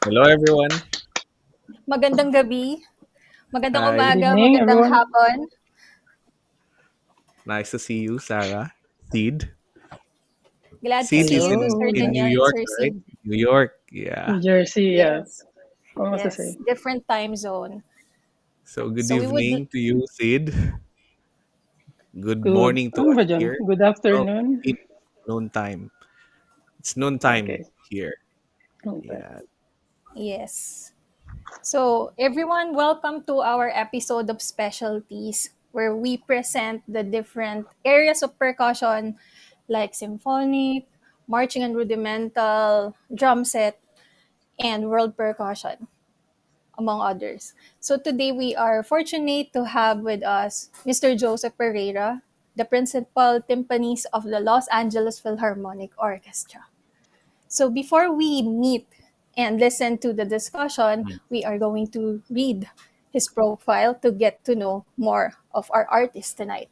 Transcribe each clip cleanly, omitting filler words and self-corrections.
Hello, everyone. Magandang gabi, magandang Hi. Good umaga, evening, magandang everyone. hapon. Nice to see you, Sarah. Sid. Glad to Sid see is you, in Sir in Hello. New Daniel and York, Sir right? Sid. New York. Yeah. New Jersey, yes. Yes, Almost the yes, same. different time zone. So good So we would, evening to you, Sid. Good Good, morning to ano ba us dyan? here. Good Oh, afternoon. in noon time. It's noon time Okay. here. Okay. Yeah. yes. So everyone, welcome to our episode of Specialties, where we present the different areas of percussion like symphonic, marching and rudimental, drum set, and world percussion, among others. So today we are fortunate to have with us Mr. Joseph Pereira, the principal timpanist of the Los Angeles Philharmonic Orchestra. So before we meet and listen to the discussion, Mm. we are going to read his profile to get to know more of our artist tonight.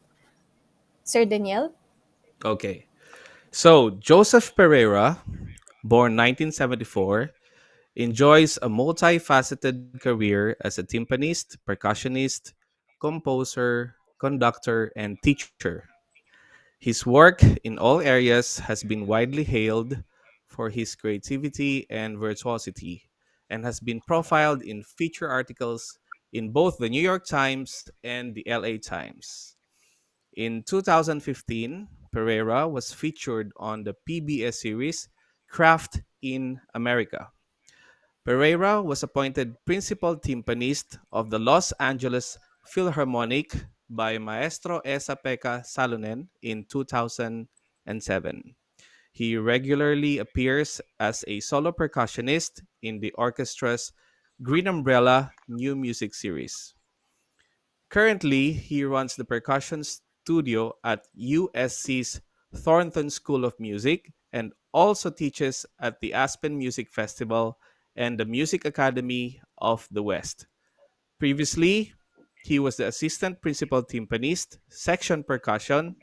Sir Daniel? Okay. So Joseph Pereira, born 1974, enjoys a multifaceted career as a timpanist, percussionist, composer, conductor, and teacher. His work in all areas has been widely hailed for his creativity and virtuosity and has been profiled in feature articles in both the New York Times and the LA Times. In 2015, Pereira was featured on the PBS series Craft in America. Pereira was appointed principal timpanist of the Los Angeles Philharmonic by Maestro Esa Pekka Salonen in 2007. He regularly appears as a solo percussionist in the orchestra's Green Umbrella New Music series. Currently, he runs the percussion studio at USC's Thornton School of Music and also teaches at the Aspen Music Festival and the Music Academy of the West. Previously, he was the assistant principal timpanist, section percussion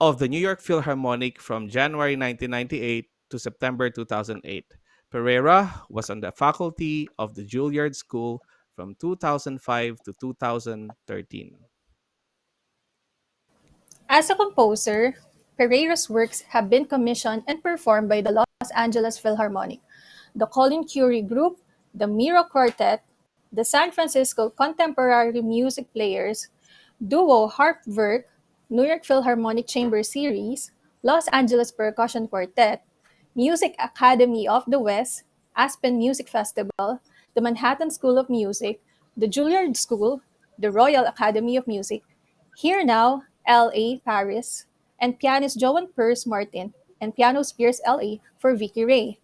of the New York Philharmonic from January 1998 to September 2008. Pereira was on the faculty of the Juilliard School from 2005 to 2013. As a composer, Pereira's works have been commissioned and performed by the Los Angeles Philharmonic, the Colin Curie Group, the Miro Quartet, the San Francisco Contemporary Music Players, Duo Harpwerk, New York Philharmonic Chamber Series, Los Angeles Percussion Quartet, Music Academy of the West, Aspen Music Festival, the Manhattan School of Music, the Juilliard School, the Royal Academy of Music, Here Now, LA, Paris, and pianist Joan Peirce Martin and piano Spears LA for Vicky Ray.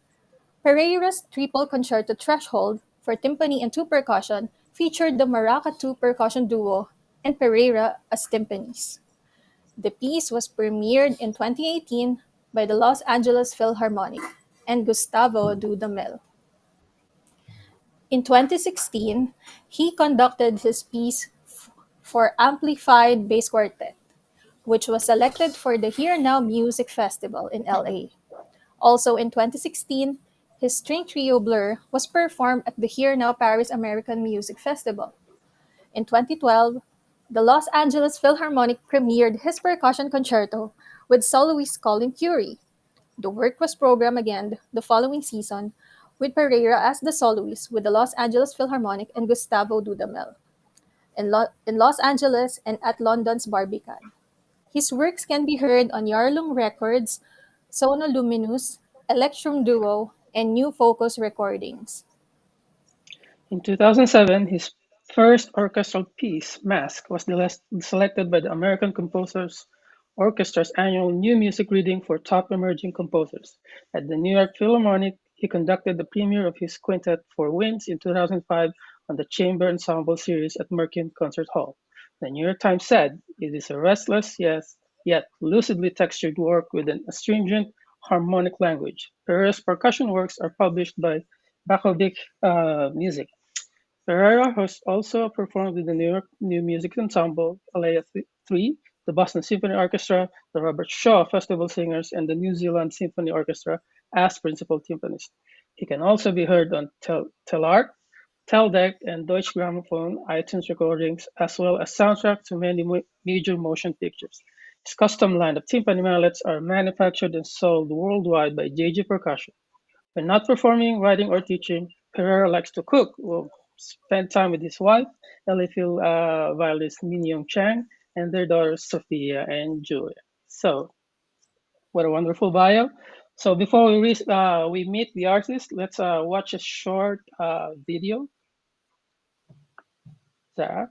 Pereira's triple concerto Threshold for timpani and two percussion featured the Maraca two percussion duo and Pereira as timpanist. The piece was premiered in 2018 by the Los Angeles Philharmonic and Gustavo Dudamel. In 2016, he conducted his piece for Amplified Bass Quartet, which was selected for the Here Now Music Festival in LA. Also in 2016, his string trio Blur was performed at the Here Now Paris American Music Festival. In 2012, the Los Angeles Philharmonic premiered his percussion concerto with soloist Colin Curie. The work was programmed again the following season with Pereira as the soloist with the Los Angeles Philharmonic and Gustavo Dudamel in Los Angeles and at London's Barbican. His works can be heard on Yarlung Records, Sono Luminous, Electrum Duo, and New Focus Recordings. In 2007, his first orchestral piece, Mask, was selected by the American Composers Orchestra's annual New Music Reading for Top Emerging Composers. At the New York Philharmonic, he conducted the premiere of his quintet for winds in 2005 on the Chamber Ensemble series at Merkin Concert Hall. The New York Times said, "It is a restless, yes, yet lucidly textured work with an astringent harmonic language." Pereira's percussion works are published by Bakaldik Music. Pereira has also performed with the New York New Music Ensemble, LA 3, the Boston Symphony Orchestra, the Robert Shaw Festival Singers, and the New Zealand Symphony Orchestra as principal timpanist. He can also be heard on Telart, Teldec, and Deutsche Grammophon iTunes recordings, as well as soundtrack to many major motion pictures. His custom line of timpani mallets are manufactured and sold worldwide by JG Percussion. When not performing, writing, or teaching, Pereira likes to cook. Will spend time with his wife, LA Phil violinist Min Young Chang, and their daughters Sophia and Julia. So, what a wonderful bio. So before we meet the artist, let's watch a short video. Sarah?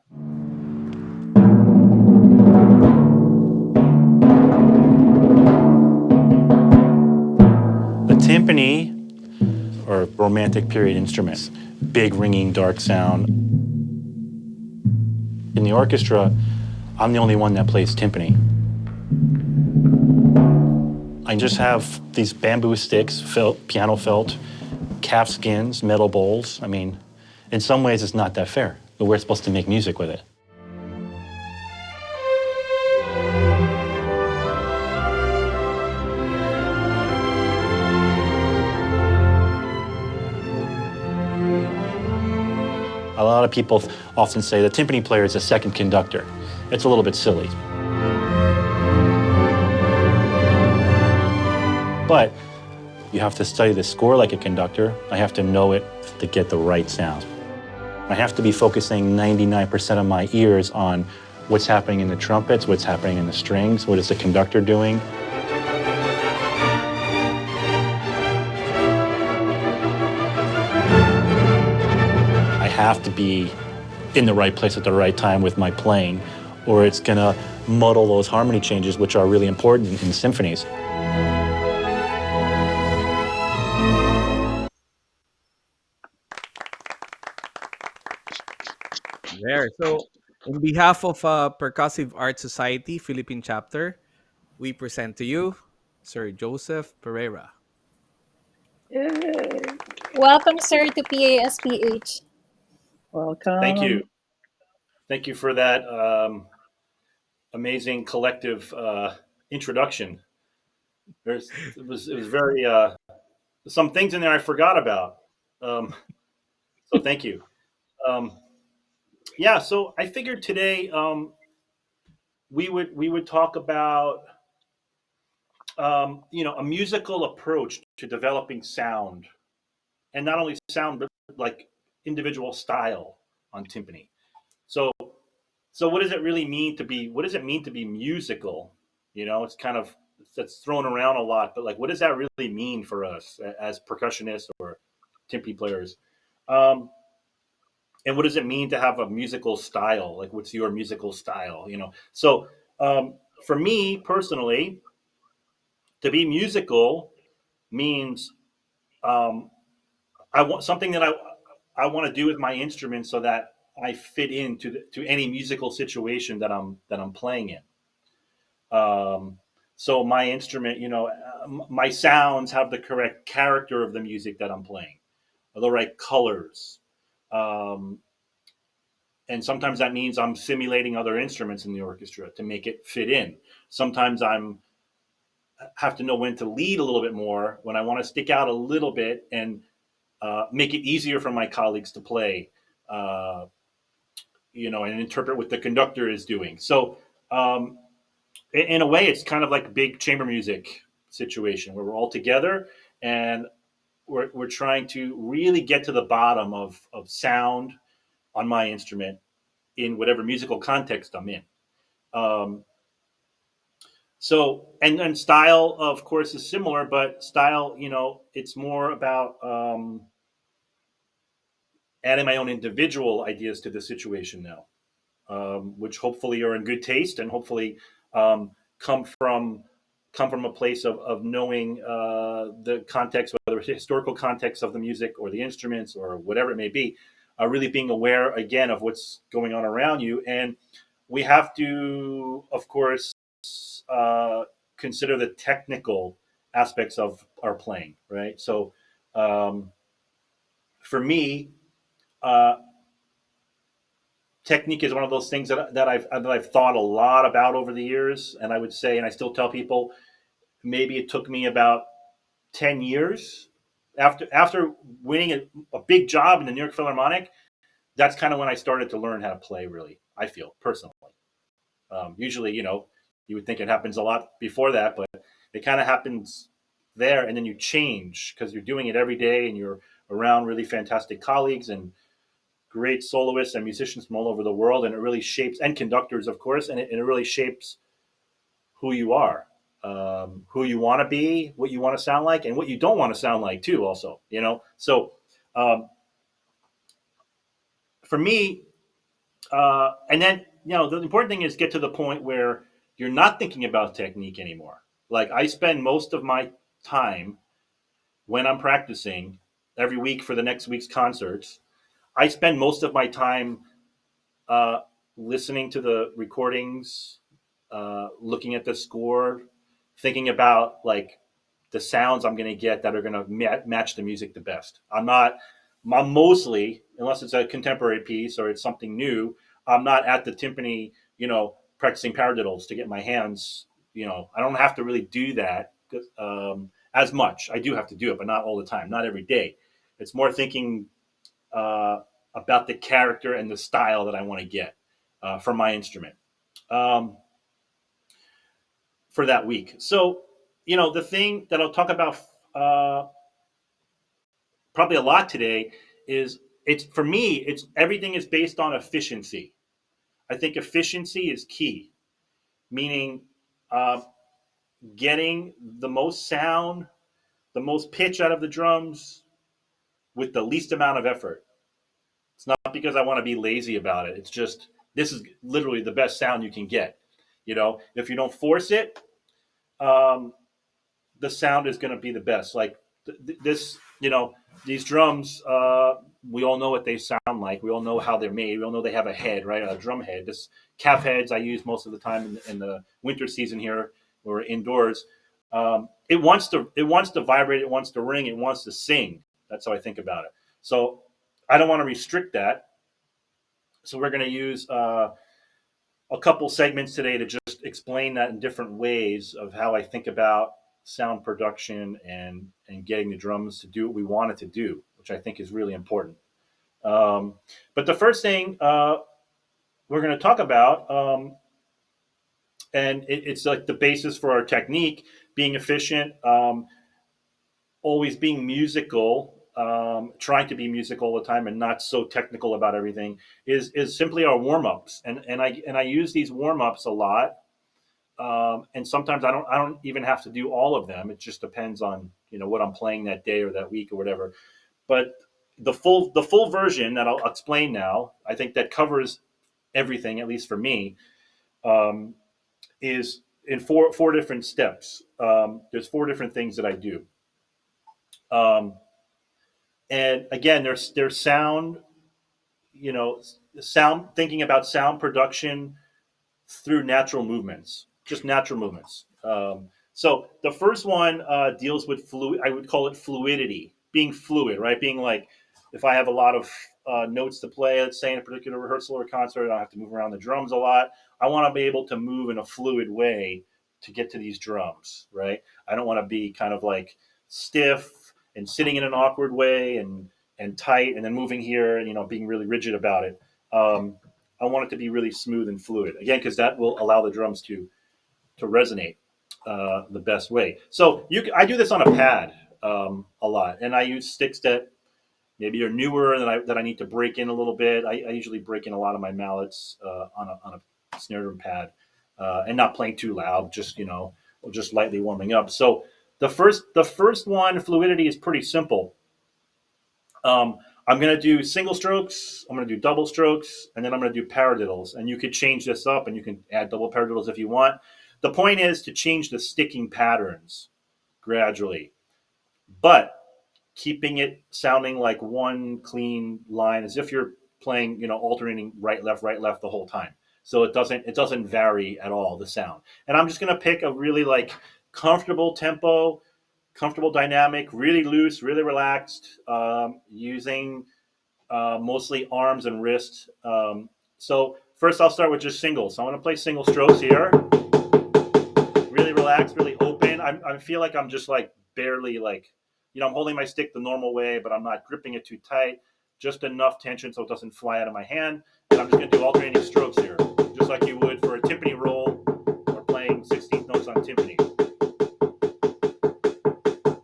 The timpani, or Romantic period instruments, big ringing dark sound. In the orchestra, I'm the only one that plays timpani. I just have these bamboo sticks, piano felt, calf skins, metal bowls. I mean, in some ways it's not that fair, but we're supposed to make music with it. A lot of people often say the timpani player is a second conductor. It's a little bit silly. But you have to study the score like a conductor. I have to know it to get the right sound. I have to be focusing 99% of my ears on what's happening in the trumpets, what's happening in the strings, what is the conductor doing. I have to be in the right place at the right time with my playing, or it's gonna muddle those harmony changes, which are really important in symphonies. There. So, in behalf of Percussive Art Society Philippine Chapter, we present to you Sir Joseph Pereira. Yay! Welcome, sir, to PASPH. Thank you. Welcome. Thank you for that amazing collective introduction. It was very some things in there I forgot about. Um, so thank you. Um, yeah, so I figured today we would talk about a musical approach to developing sound, and not only sound but like individual style on timpani. So so what does it really mean to be? What does it mean to be musical? It's kind of that's thrown around a lot, but like, what does that really mean for us as percussionists or timpani players? Um, and what does it mean to have a musical style? Like, what's your musical style? So for me personally, to be musical means um, I want something that I want to do with my instrument so that I fit into to any musical situation that I'm playing in. So my instrument, my sounds have the correct character of the music that I'm playing, the right colors. Um, and sometimes that means I'm simulating other instruments in the orchestra to make it fit in. Sometimes I'm have to know when to lead a little bit more, when I want to stick out a little bit and make it easier for my colleagues to play, uh, and interpret what the conductor is doing. So um, in a way, it's kind of like a big chamber music situation where we're all together and we're trying to really get to the bottom of sound on my instrument in whatever musical context I'm in. Um, and style, of course, is similar, but style, it's more about adding my own individual ideas to the situation now, which hopefully are in good taste and hopefully um, come from come from a place of knowing the context, whether it's historical context of the music or the instruments or whatever it may be, really being aware again of what's going on around you. And we have to, of course, uh, consider the technical aspects of our playing, right? So um, for me, uh, technique is one of those things that I've thought a lot about over the years, and I would say, and I still tell people, maybe it took me about 10 years after winning a big job in the New York Philharmonic. That's kind of when I started to learn how to play. Really, I feel personally. Usually, you would think it happens a lot before that, but it kind of happens there, and then you change because you're doing it every day, and you're around really fantastic colleagues and great soloists and musicians from all over the world, and it really shapes, and conductors, of course, and it really shapes who you are, who you want to be, what you want to sound like, and what you don't want to sound like too. Also, So um, for me, and then the important thing is get to the point where you're not thinking about technique anymore. Like I spend most of my time when I'm practicing every week for the next week's concerts. I spend most of my time uh, listening to the recordings, looking at the score, thinking about like the sounds I'm going to get that are going to match the music the best. I'm mostly, unless it's a contemporary piece or it's something new, I'm not at the timpani, practicing paradiddles to get my hands, I don't have to really do that as much. I do have to do it, but not all the time, not every day. It's more thinking uh, about the character and the style that I want to get from my instrument um, for that week. So, the thing that I'll talk about uh, probably a lot today is it's for me. It's everything is based on efficiency. I think efficiency is key, meaning uh, getting the most sound, the most pitch out of the drums with the least amount of effort. It's not because I want to be lazy about it. It's just this is literally the best sound you can get. If you don't force it, um, the sound is going to be the best. Like this you know, these drums, we all know what they sound like. We all know how they're made. We all know they have a head, right? A drum head. This calf heads I use most of the time in the winter season here. We're indoors. It wants to vibrate. It wants to ring. It wants to sing. That's how I think about it. So I don't want to restrict that. So we're going to use a couple segments today to just explain that in different ways of how I think about sound production and getting the drums to do what we want it to do, which I think is really important. But the first thing we're going to talk about, and it's like the basis for our technique, being efficient, always being musical, trying to be musical all the time and not so technical about everything, is simply our warm ups, and I use these warm ups a lot. And sometimes I don't even have to do all of them. It just depends on what I'm playing that day or that week or whatever. But the full version that I'll explain now, I think that covers everything, at least for me, um, is in four different steps. There's four different things that I do, um, and again, there's sound, sound, thinking about sound production through natural movements, just natural movements. So the first one deals with fluid. I would call it fluidity, being fluid, right? Being like, if I have a lot of notes to play, let's say in a particular rehearsal or concert, I don't have to move around the drums a lot. I want to be able to move in a fluid way to get to these drums, right? I don't want to be kind of like stiff and sitting in an awkward way and tight, and then moving here and being really rigid about it. I want it to be really smooth and fluid again, because that will allow the drums to resonate the best way. So I do this on a pad a lot, and I use sticks that maybe are newer that I need to break in a little bit. I usually break in a lot of my mallets on a snare drum pad, and not playing too loud, just lightly warming up. So the first one, fluidity, is pretty simple. Um, I'm going to do single strokes, I'm going to do double strokes, and then I'm going to do paradiddles. And you could change this up and you can add double paradiddles if you want. The point is to change the sticking patterns gradually, but keeping it sounding like one clean line, as if you're playing, alternating right, left the whole time. So it doesn't vary at all, the sound. And I'm just going to pick a really like comfortable tempo, comfortable dynamic, really loose, really relaxed, using mostly arms and wrists. So first, I'll start with just singles. So I'm going to play single strokes here, really relaxed, really open. I feel like I'm just like barely like, I'm holding my stick the normal way, but I'm not gripping it too tight. Just enough tension so it doesn't fly out of my hand. And I'm just going to do alternating strokes here, just like you would for a timpani roll or playing 16th notes on timpani.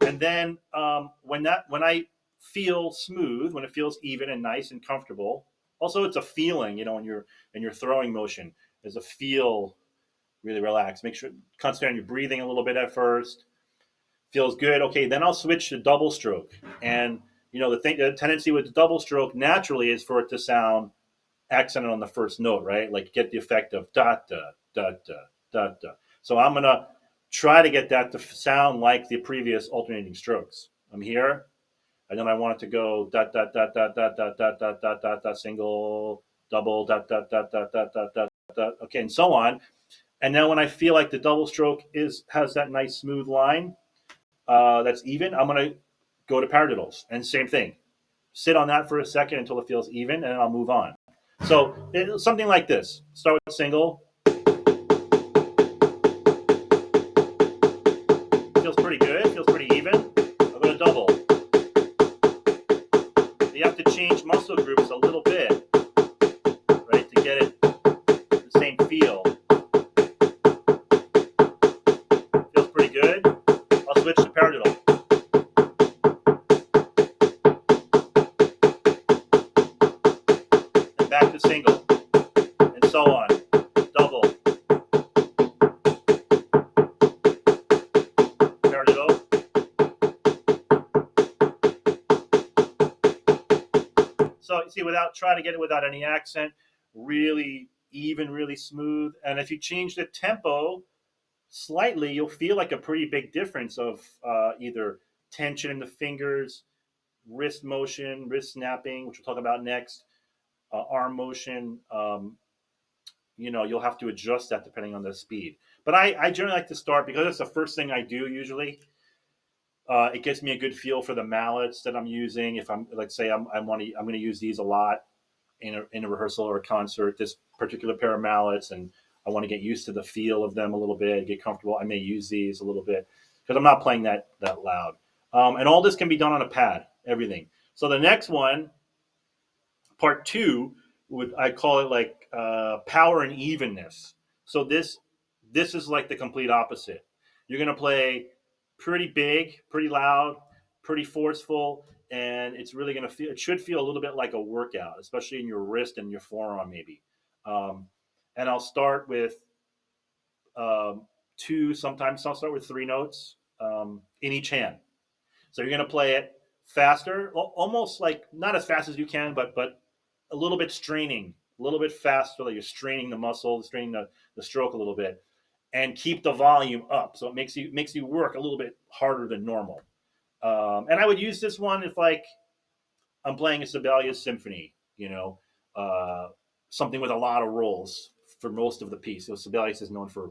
And then when I feel smooth, when it feels even and nice and comfortable, also it's a feeling, when you're in your throwing motion, there's a feel, really relaxed. Make sure concentrate on your breathing a little bit at first. Feels good. Okay, then I'll switch to double stroke. And the tendency with the double stroke naturally is for it to sound accented on the first note, right? Like get the effect of da da da da da da. So I'm gonna try to get that to sound like the previous alternating strokes. I'm here, and then I want it to go da da da da da da da da da da da, single, double, da da da da da da da da. Okay, and so on. And then when I feel like the double stroke has that nice smooth line that's even, I'm gonna go to paradiddles, and same thing. Sit on that for a second until it feels even, and I'll move on. So something like this. Start with single. Feels pretty good. Feels pretty even. I'll go to double. You have to change muscle groups a little bit, right, to get it the same feel. Feels pretty good. I'll switch to paradiddle. And back to single. And so on. Double. Paradiddle. So you see, try to get it without any accent, really even, really smooth. And if you change the tempo slightly, you'll feel like a pretty big difference of either tension in the fingers, wrist motion, wrist snapping, which we'll talk about next, arm motion. You'll have to adjust that depending on the speed. But I generally like to start because it's the first thing I do usually. It gives me a good feel for the mallets that I'm using. If I'm, like, say I'm going to use these a lot in a rehearsal or a concert, this particular pair of mallets, and I want to get used to the feel of them a little bit, get comfortable. I may use these a little bit because I'm not playing that loud. And all this can be done on a pad, everything. So the next one, part two, I call it like power and evenness. So this is like the complete opposite. You're gonna play pretty big, pretty loud, pretty forceful, and it's really gonna feel. It should feel a little bit like a workout, especially in your wrist and your forearm, maybe. Um, and I'll start with two. Sometimes I'll start with three notes in each hand. So you're going to play it faster, almost like not as fast as you can, but a little bit straining, a little bit faster. Like you're straining the muscle, straining the stroke a little bit, and keep the volume up. So it makes you work a little bit harder than normal. And I would use this one if like I'm playing a Sibelius symphony, something with a lot of rolls for most of the piece. So Sibelius is known for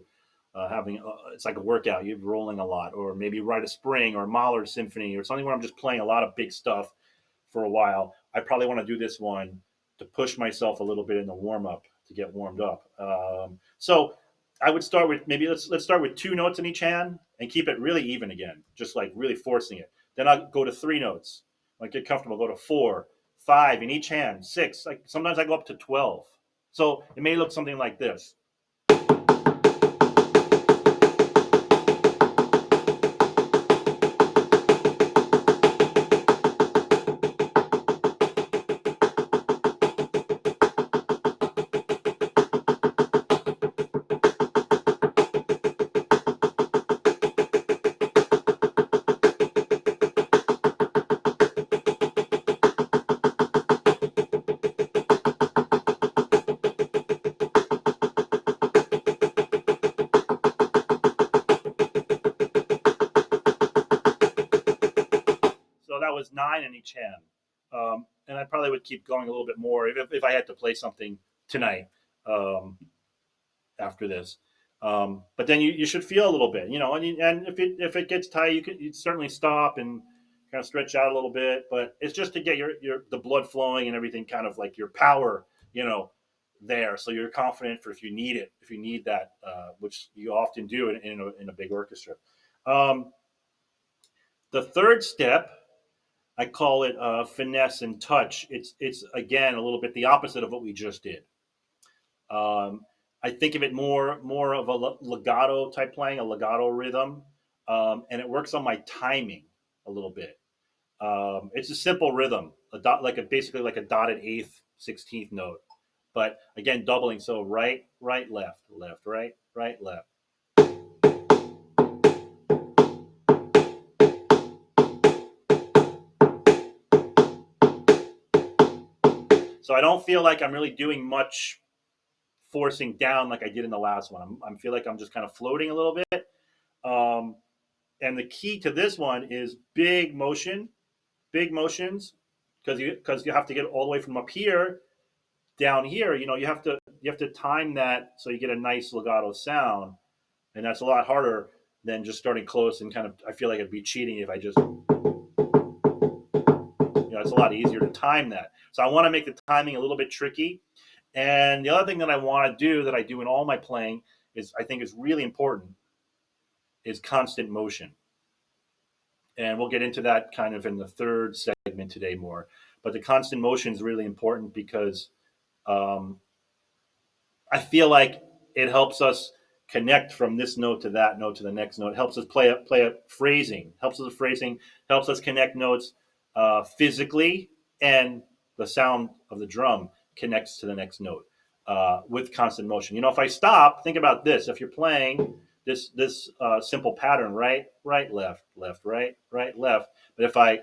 having it's like a workout. You're rolling a lot, or maybe Rite of Spring or Mahler Symphony or something where I'm just playing a lot of big stuff for a while. I probably want to do this one to push myself a little bit in the warm up to get warmed up. So I would start with maybe let's start with two notes in each hand and keep it really even again, just like really forcing it. Then I'll go to three notes, like get comfortable. Go to 4, 5 in each hand, 6. Like sometimes I go up to 12. So it may look something like this. So that was 9 in each hand. And I probably would keep going a little bit more if I had to play something tonight after this. But then you should feel a little bit, and if it gets tight, you certainly stop and kind of stretch out a little bit. But it's just to get the blood flowing and everything, kind of like your power, there, so you're confident for if you need it, if you need that, which you often do in a big orchestra. Um, the third step, I call it finesse and touch. It's again a little bit the opposite of what we just did. Um, I think of it more of a legato type playing, a legato rhythm, and it works on my timing a little bit. It's a simple rhythm, basically like a dotted eighth, 16th note, but again doubling. So right, right, left, left, right, right, left. So I don't feel like I'm really doing much forcing down like I did in the last one. I feel like I'm just kind of floating a little bit. Um, and the key to this one is big motions, because you have to get all the way from up here down here. You have to time that so you get a nice legato sound, and that's a lot harder than just starting close and kind of. I feel like it'd be cheating if I just. It's a lot easier to time that. So I want to make the timing a little bit tricky. And the other thing that I want to do that I do in all my playing is I think is really important is constant motion. And we'll get into that kind of in the third segment today more. But the constant motion is really important because um, I feel like it helps us connect from this note to that note to the next note. It helps us play a phrasing. Helps us with phrasing. Helps us connect notes physically, and the sound of the drum connects to the next note with constant motion. If I stop, think about this. If you're playing this simple pattern, right, right, left, left, right, right, left. But if I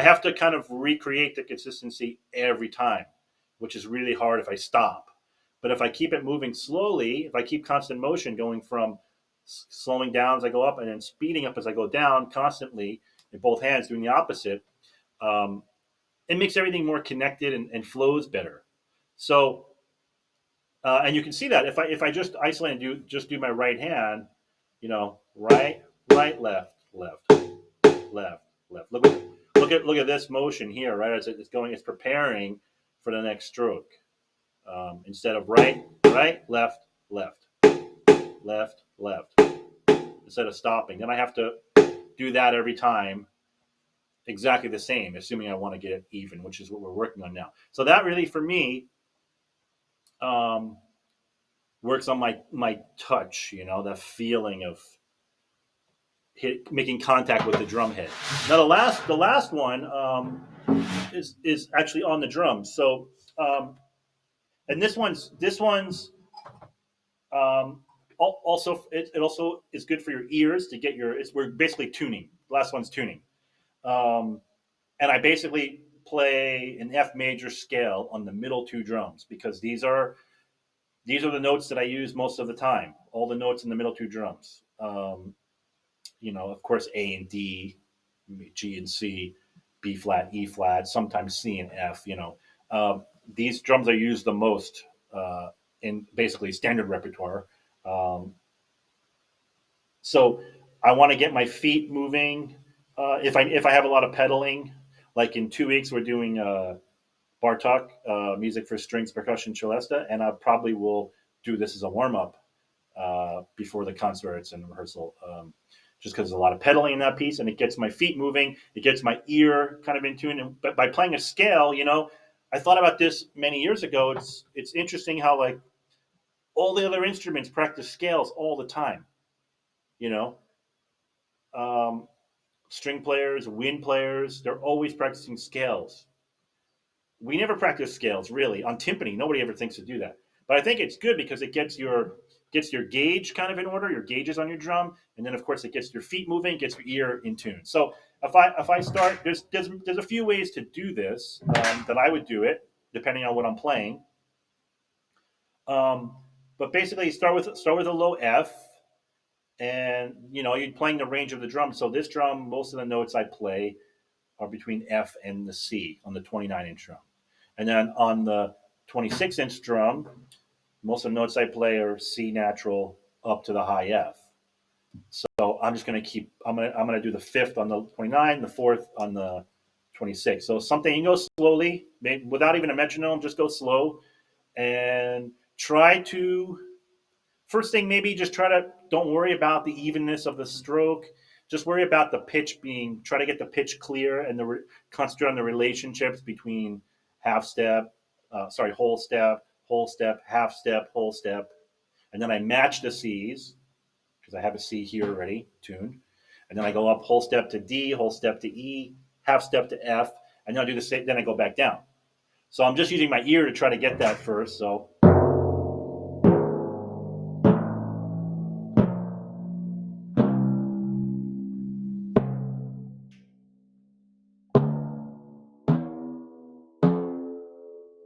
have to kind of recreate the consistency every time, which is really hard if I stop. But if I keep it moving slowly, if I keep constant motion going from slowing down as I go up and then speeding up as I go down constantly in both hands, doing the opposite. Um, it makes everything more connected and flows better. So, and you can see that if I just isolate and do my right hand, right, right, left, left, left, left. Look at this motion here, right? As it's going, it's preparing for the next stroke. Instead of right, right, left, left, left, left. Instead of stopping, then I have to do that every time, exactly the same, assuming I want to get it even, which is what we're working on now. So that really, for me, um, works on my touch. The feeling of making contact with the drum head. Now the last one is actually on the drums. So and this one's also it also is good for your ears to get we're basically tuning. The last one's tuning. Um, and I basically play an F major scale on the middle two drums because these are the notes that I use most of the time. All the notes in the middle two drums. Of course, A and D, G and C, B flat, E flat, sometimes C and F. These drums are used the most in basically standard repertoire. Um, so I want to get my feet moving. If I have a lot of pedaling, like in 2 weeks we're doing Bartok music for strings, percussion, celesta, and I probably will do this as a warm up before the concerts and rehearsal. Just because there's a lot of pedaling in that piece, and it gets my feet moving, it gets my ear kind of in tune. But by playing a scale, I thought about this many years ago. It's interesting how like all the other instruments practice scales all the time. You know, um, string players, wind players, they're always practicing scales. We never practice scales really on timpani. Nobody ever thinks to do that. But I think it's good because it gets your gauge kind of in order, your gauges on your drum, and then of course it gets your feet moving, gets your ear in tune. So if I start, there's a few ways to do this that I would do it depending on what I'm playing. Um, but basically, start with a low F, and you're playing the range of the drum. So this drum, most of the notes I play are between F and the C on the 29-inch drum. And then on the 26-inch drum, most of the notes I play are C natural up to the high F. So I'm just going to keep. I'm going to do the fifth on the 29, the fourth on the 26. So something you can go slowly, maybe without even a metronome. Just go slow and try to. First thing, maybe just don't worry about the evenness of the stroke. Just worry about the pitch try to get the pitch clear and concentrate on the relationships between whole step, half step, whole step. And then I match the C's because I have a C here already tuned. And then I go up whole step to D, whole step to E, half step to F, and then I do the same, then I go back down. So I'm just using my ear to try to get that first. So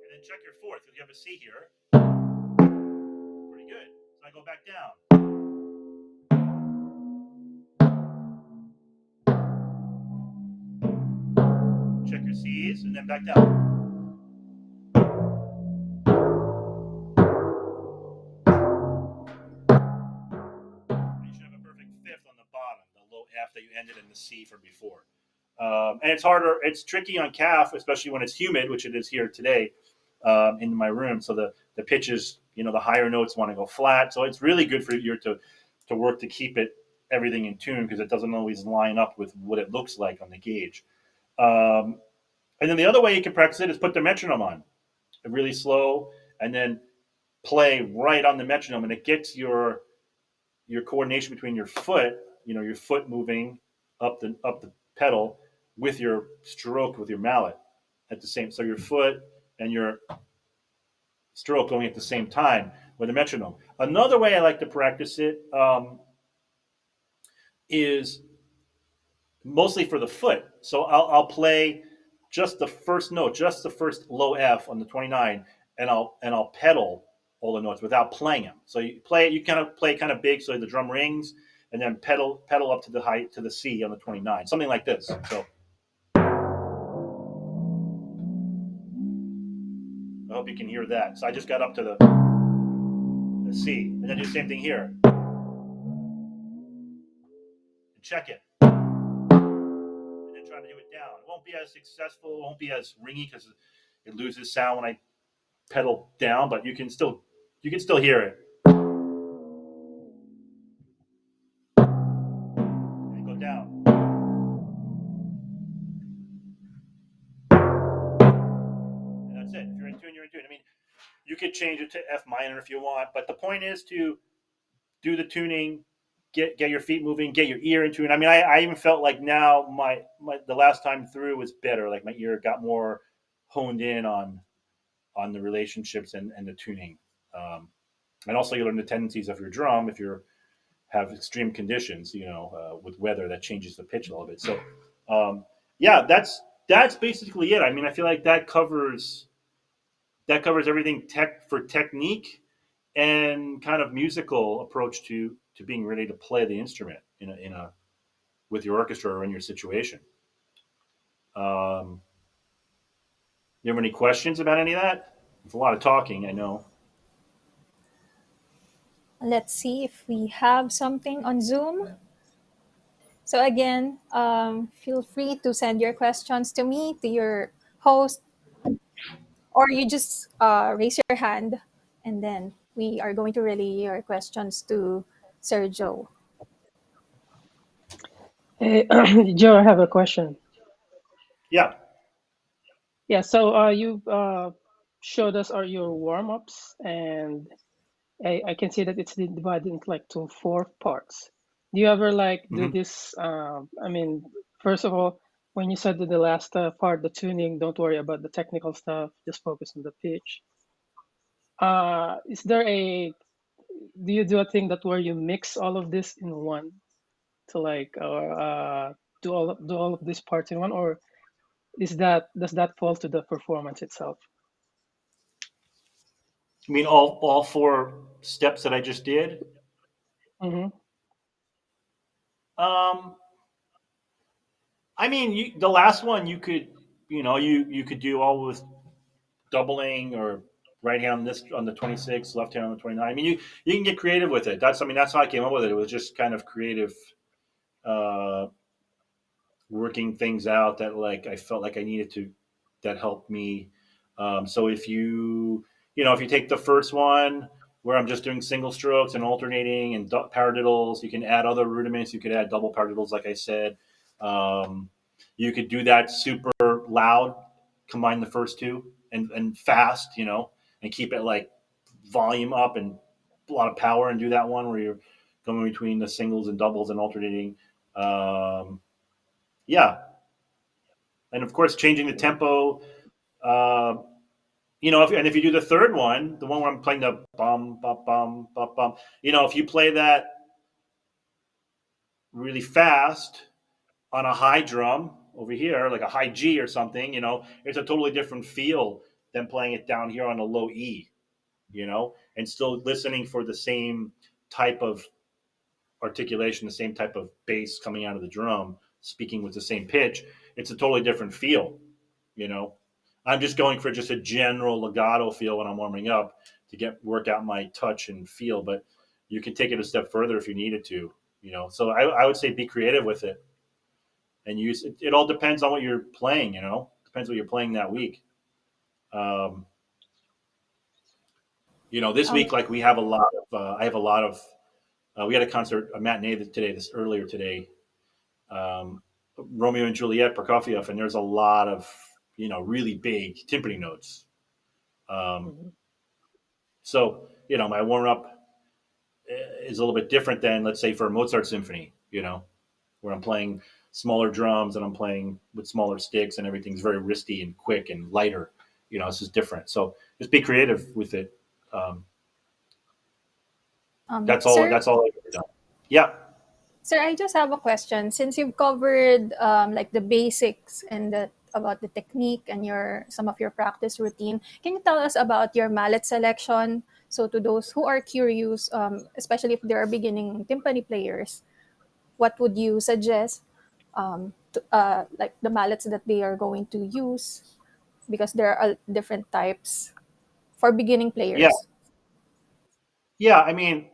and then check your fourth because you have a C here. Pretty good. So I go back down. Check your C's and then back down. And you should have a perfect fifth on the bottom, the low F that you ended in the C from before. And it's harder, it's tricky on calf, especially when it's humid, which it is here today in my room. So the pitches, the higher notes want to go flat. So it's really good for you to work to keep everything in tune because it doesn't always line up with what it looks like on the gauge. And then the other way you can practice it is put the metronome on really slow and then play right on the metronome, and it gets your coordination between your foot, your foot moving up the pedal with your stroke with your mallet at the same. So your foot and your stroke going at the same time with a metronome. Another way I like to practice it is mostly for the foot. So I'll play just the first note, just the first low F on the 29, and I'll pedal all the notes without playing them. So you play it, you kind of play kind of big, so the drum rings, and then pedal up to the height to the C on the 29, something like this. So I hope you can hear that. So I just got up to the C, and then do the same thing here. And check it, and then try to do it down. It won't be as successful. It won't be as ringy because it loses sound when I pedal down, but you can still hear it. And go down. And that's it. If you're in tune, you're in tune. I mean, you could change it to F minor if you want, but the point is to do the tuning, get your feet moving, get your ear into it. I mean, I even felt like now my the last time through was better. Like my ear got more honed in on the relationships and the tuning. And also you learn the tendencies of your drum if you have extreme conditions, with weather that changes the pitch a little bit. So, yeah, that's basically it. I mean, I feel like that covers everything tech for technique and kind of musical approach to being ready to play the instrument in a with your orchestra or in your situation. You have any questions about any of that? It's a lot of talking, I know. Let's see if we have something on Zoom. So again, feel free to send your questions to me, to your host, or you just raise your hand, and then we are going to relay your questions to Sergio. Hey, Joe, I have a question. Yeah. Yeah, so you showed us your warm-ups, and I can see that it's divided into like two four parts. Do you ever like do Hmm. this? I mean, first of all, when you said that the last part, the tuning, don't worry about the technical stuff, just focus on the pitch. Is there do you do a thing that where you mix all of this in one to like, or do all of these parts in one, or does that fall to the performance itself? I mean, all four steps that I just did. Mm-hmm. Um, I mean, the last one you could do all with doubling or right hand on this on the 26, left hand on the 29. I mean, you can get creative with it. That's how I came up with it. It was just kind of creative, uh, working things out that like I felt like I needed to that helped me. So if you take the first one where I'm just doing single strokes and alternating and paradiddles, you can add other rudiments. You could add double paradiddles, like I said. Um, you could do that super loud, combine the first two and fast, and keep it like volume up and a lot of power, and do that one where you're going between the singles and doubles and alternating. Um, yeah, and of course changing the tempo. Uh, if you do the third one, the one where I'm playing the bum bum bum bum bum, if you play that really fast on a high drum over here, like a high G or something, it's a totally different feel than playing it down here on a low E, and still listening for the same type of articulation, the same type of bass coming out of the drum, speaking with the same pitch. It's a totally different feel, you know. I'm just going for just a general legato feel when I'm warming up to work out my touch and feel, but you can take it a step further if you needed to, So I would say be creative with it and use it. It all depends on what you're playing, Depends what you're playing that week. Um, this Um, week, like we have a lot of, I have a lot of, we had a concert, a matinee today, earlier today, um, Romeo and Juliet, Prokofiev, and there's a lot of really big timpani notes. Um, Mm-hmm. so my warm up is a little bit different than let's say for a Mozart symphony, where I'm playing smaller drums and I'm playing with smaller sticks and everything's very wristy and quick and lighter. This is different. So just be creative with it. Um, that's all. sir, That's all I can do. Yeah. Sir, I just have a question. Since you've covered like the basics and about the technique and some of your practice routine, can you tell us about your mallet selection? So to those who are curious, especially if they are beginning timpani players, what would you suggest, like the mallets that they are going to use? Because there are different types for beginning Yeah, players. yeah. I mean,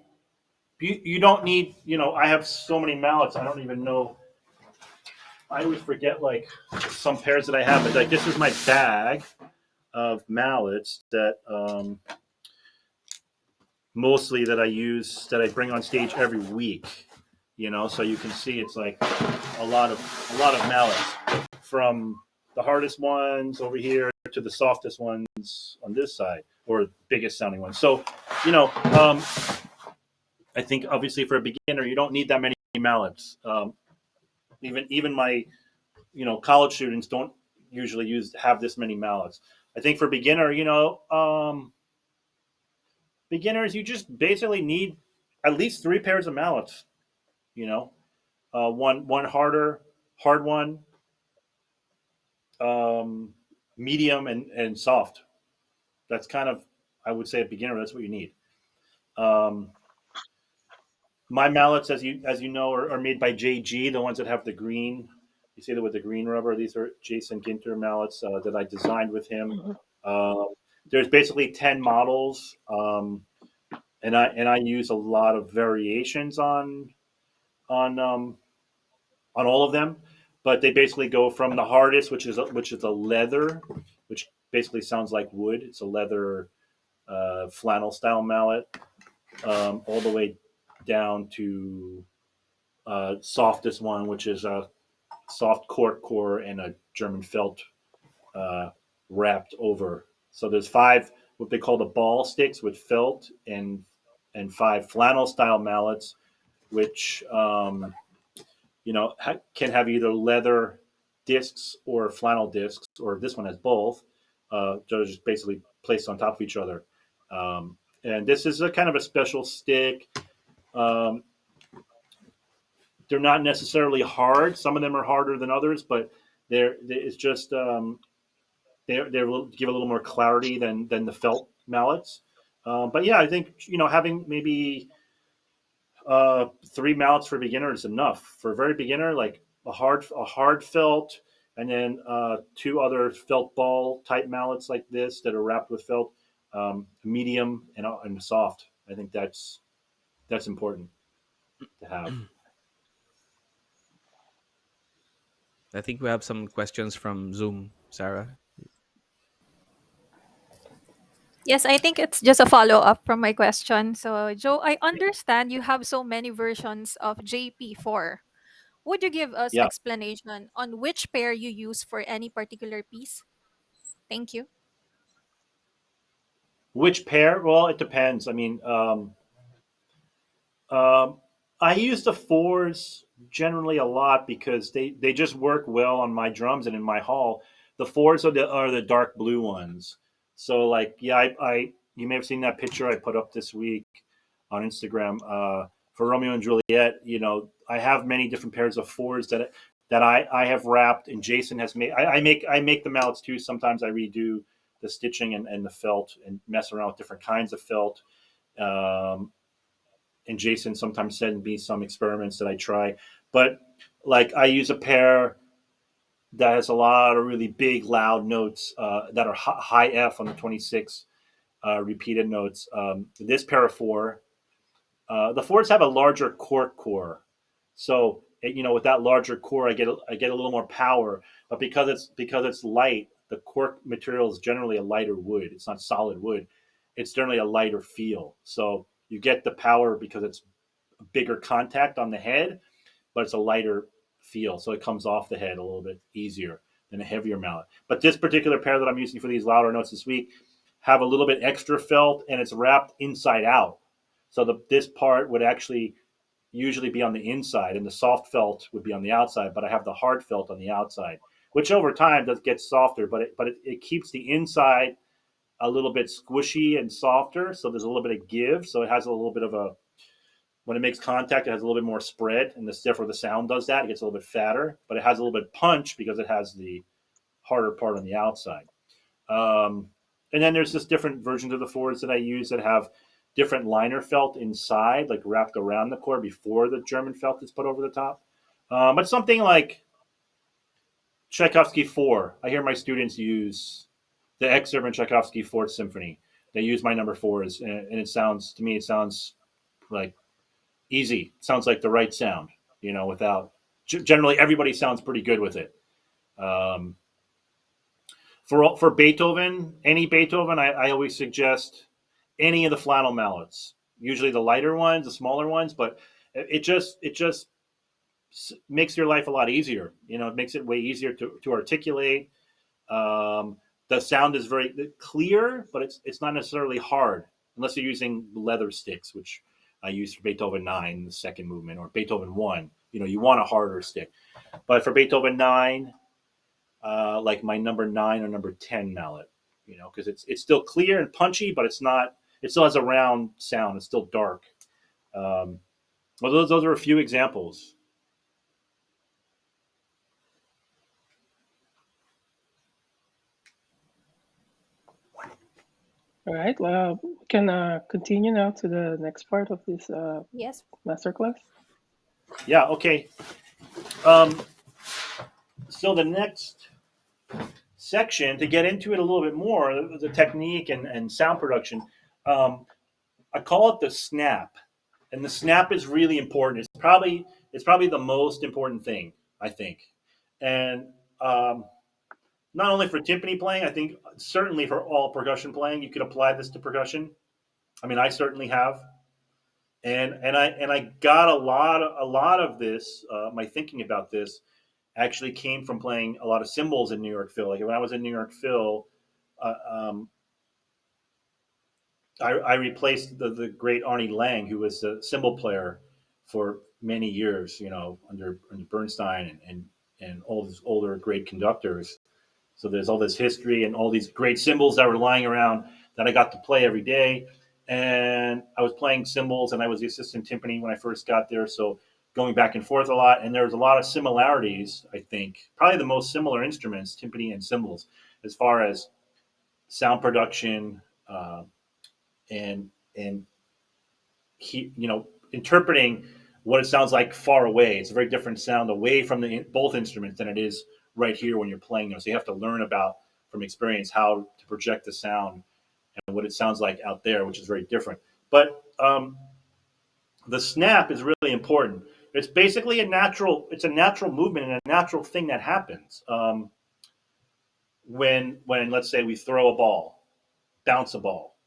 you don't need. I have so many mallets. I don't even know. I always forget like some pairs that I have. But like this is my bag of mallets that mostly that I use that I bring on stage every week. So you can see it's like a lot of mallets from the hardest ones over here to the softest ones on this side or biggest sounding ones. So, you know, um, I think obviously for a beginner you don't need that many mallets. Even my college students don't usually have this many mallets. I think for beginner, beginners you just basically need at least three pairs of mallets. You know, one hard one, um, medium, and soft. That's kind of, I would say, a beginner. That's what you need. Um, my mallets, as you know, are made by JG. The ones that have the green, you see that with the green rubber. These are Jason Ginter mallets that I designed with him. Mhm. Um, there's basically 10 models, and I use a lot of variations on um, on all of them, but they basically go from the hardest, which is a leather, which basically sounds like wood. It's a leather flannel style mallet, all the way down to softest one, which is a soft cork core and a German felt uh, wrapped over. So there's five what they call the ball sticks with felt and five flannel style mallets, which can have either leather discs or flannel discs, or this one has both. They're just basically placed on top of each other. And this is a kind of a special stick. Um, they're not necessarily hard. Some of them are harder than others, but it's just give a little more clarity than the felt mallets. But yeah, I think having maybe three mallets for beginner is enough for a very beginner, like a hard felt, and then two other felt ball type mallets like this that are wrapped with felt, medium and soft. I think that's important to have. I think we have some questions from Zoom, Sarah. Yes, I think it's just a follow up from my question. So, Joe, I understand you have so many versions of JP4. Would you give us Yeah, explanation on which pair you use for any particular piece? Thank you. which pair? Well, it depends. I mean, Um, I use the fours generally a lot because they just work well on my drums and in my hall. The fours are the dark blue ones. So like yeah, I you may have seen that picture I put up this week on Instagram for Romeo and Juliet. I have many different pairs of fours that I have wrapped and Jason has made. I make the mallets too. Sometimes I redo the stitching and the felt and mess around with different kinds of felt. Um, and Jason sometimes sends me some experiments that I try. But like I use a pair that has a lot of really big, loud notes that are high F on the 26 repeated notes. This pair of four, the fours have a larger cork core, so with that larger core, I get a little more power. But because it's light, the cork material is generally a lighter wood. It's not solid wood. It's generally a lighter feel. So you get the power because it's bigger contact on the head, but it's a lighter feel, so it comes off the head a little bit easier than a heavier mallet. But this particular pair that I'm using for these louder notes this week have a little bit extra felt, and it's wrapped inside out. So this part would actually usually be on the inside, and the soft felt would be on the outside. But I have the hard felt on the outside, which over time does get softer, but it keeps the inside a little bit squishy and softer. So there's a little bit of give. So it has a little bit of a when it makes contact, it has a little bit more spread, and therefore the sound does that. It gets a little bit fatter, but it has a little bit of punch because it has the harder part on the outside. And then there's just different versions of the fours that I use that have different liner felt inside, like wrapped around the core before the German felt is put over the top. But something like Tchaikovsky 4, I hear my students use the excerpt in Tchaikovsky Fourth Symphony. They use my number fours, and it sounds to me, it sounds like easy. It sounds like the right sound, without generally everybody sounds pretty good with it. Um, for Beethoven, any Beethoven, I always suggest any of the flannel mallets. Usually the lighter ones, the smaller ones, but it just makes your life a lot easier. It makes it way easier to articulate. Um, the sound is very clear, but it's not necessarily hard unless you're using leather sticks, which I use for Beethoven 9, the second movement, or Beethoven 1. You want a harder stick. But for Beethoven 9, like my number 9 or number 10 mallet, because it's still clear and punchy, but it's not. It still has a round sound. It's still dark. Um, well, those are a few examples. All right. Well, we can continue now to the next part of this Yes. masterclass. Yeah. Okay. Um, so the next section, to get into it a little bit more, the technique and sound production, um, I call it the snap, and the snap is really important. It's probably the most important thing, I think, and um, not only for timpani playing, I think certainly for all percussion playing, you could apply this to percussion. I mean, I certainly have, and I got a lot of this. My thinking about this actually came from playing a lot of cymbals in New York Phil. Like when I was in New York Phil, uh, um, I replaced the great Arnie Lang, who was a cymbal player for many years, under Bernstein and all these older great conductors. So there's all this history and all these great cymbals that were lying around that I got to play every day. And I was playing cymbals, and I was the assistant timpani when I first got there. So going back and forth a lot, and there was a lot of similarities. I think probably the most similar instruments, timpani and cymbals, as far as sound production, and and interpreting what it sounds like far away. It's a very different sound away from both instruments than it is right here when you're playing them. So you have to learn about from experience how to project the sound and what it sounds like out there, which is very different. But the snap is really important. It's basically a natural movement and a natural thing that happens when let's say we throw a ball, bounce a ball,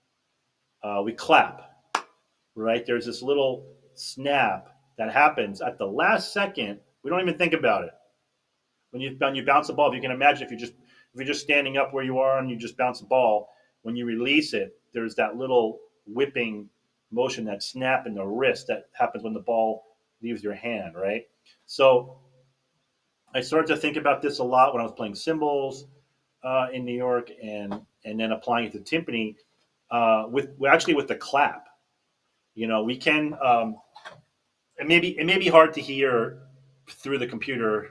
we clap, right? There's this little snap that happens at the last second. We don't even think about it. When you bounce a ball, if you can imagine, if you're just standing up where you are and you just bounce a ball, when you release it, there's that little whipping motion, that snap in the wrist that happens when the ball leaves your hand, right? So I started to think about this a lot when I was playing cymbals in New York, and then applying it to timpani with the clap. We can. It may be hard to hear through the computer,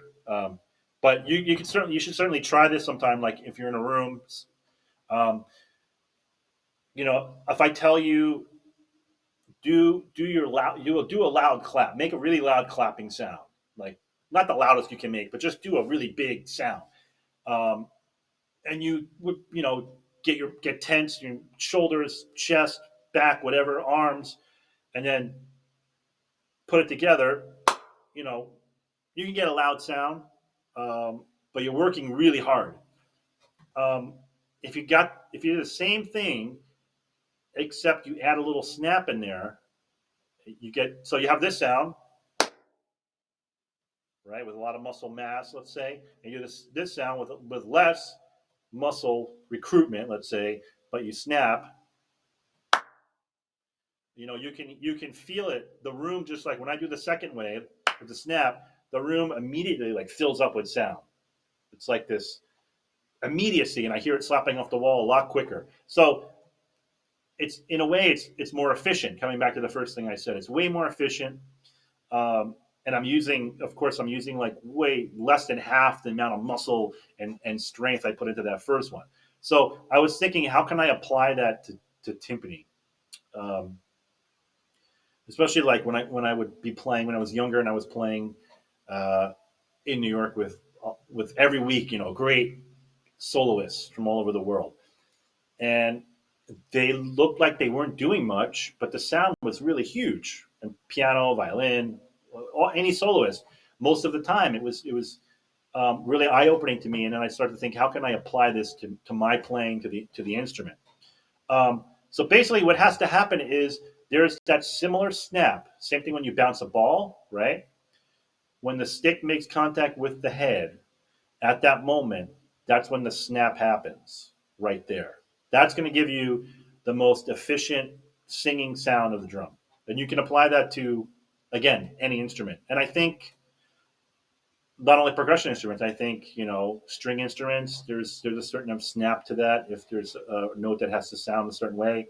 but you should certainly try this sometime. Like if you're in a room, um, if I tell you do your loud, you will do a loud clap, make a really loud clapping sound, like not the loudest you can make, but just do a really big sound. Um, and you would get tense, your shoulders, chest, back, whatever, arms, and then put it together. You know, you can get a loud sound, but you're working really hard. Um, if you do the same thing except you add a little snap in there, you have this sound, right, with a lot of muscle mass, let's say, and you do this sound with less muscle recruitment, let's say, but you snap. You can feel it. The room, just like when I do the second wave with the snap, the room immediately like fills up with sound. It's like this immediacy, and I hear it slapping off the wall a lot quicker. So it's in a way it's more efficient. Coming back to the first thing I said, it's way more efficient. And I'm using like way less than half the amount of muscle and strength I put into that first one. So I was thinking, how can I apply that to timpani? especially like when I would be playing when I was younger and I was playing uh, in New York with every week, great soloists from all over the world, and they looked like they weren't doing much, but the sound was really huge. And piano, violin, any soloist, most of the time it was really eye opening to me. And then I started to think, how can I apply this to my playing to the instrument? So basically, what has to happen is there's that similar snap. Same thing when you bounce a ball, right? When the stick makes contact with the head, at that moment, that's when the snap happens, right there. That's going to give you the most efficient singing sound of the drum. And you can apply that to, again, any instrument. And I think not only percussion instruments, I think, string instruments, there's a certain snap to that. If there's a note that has to sound a certain way,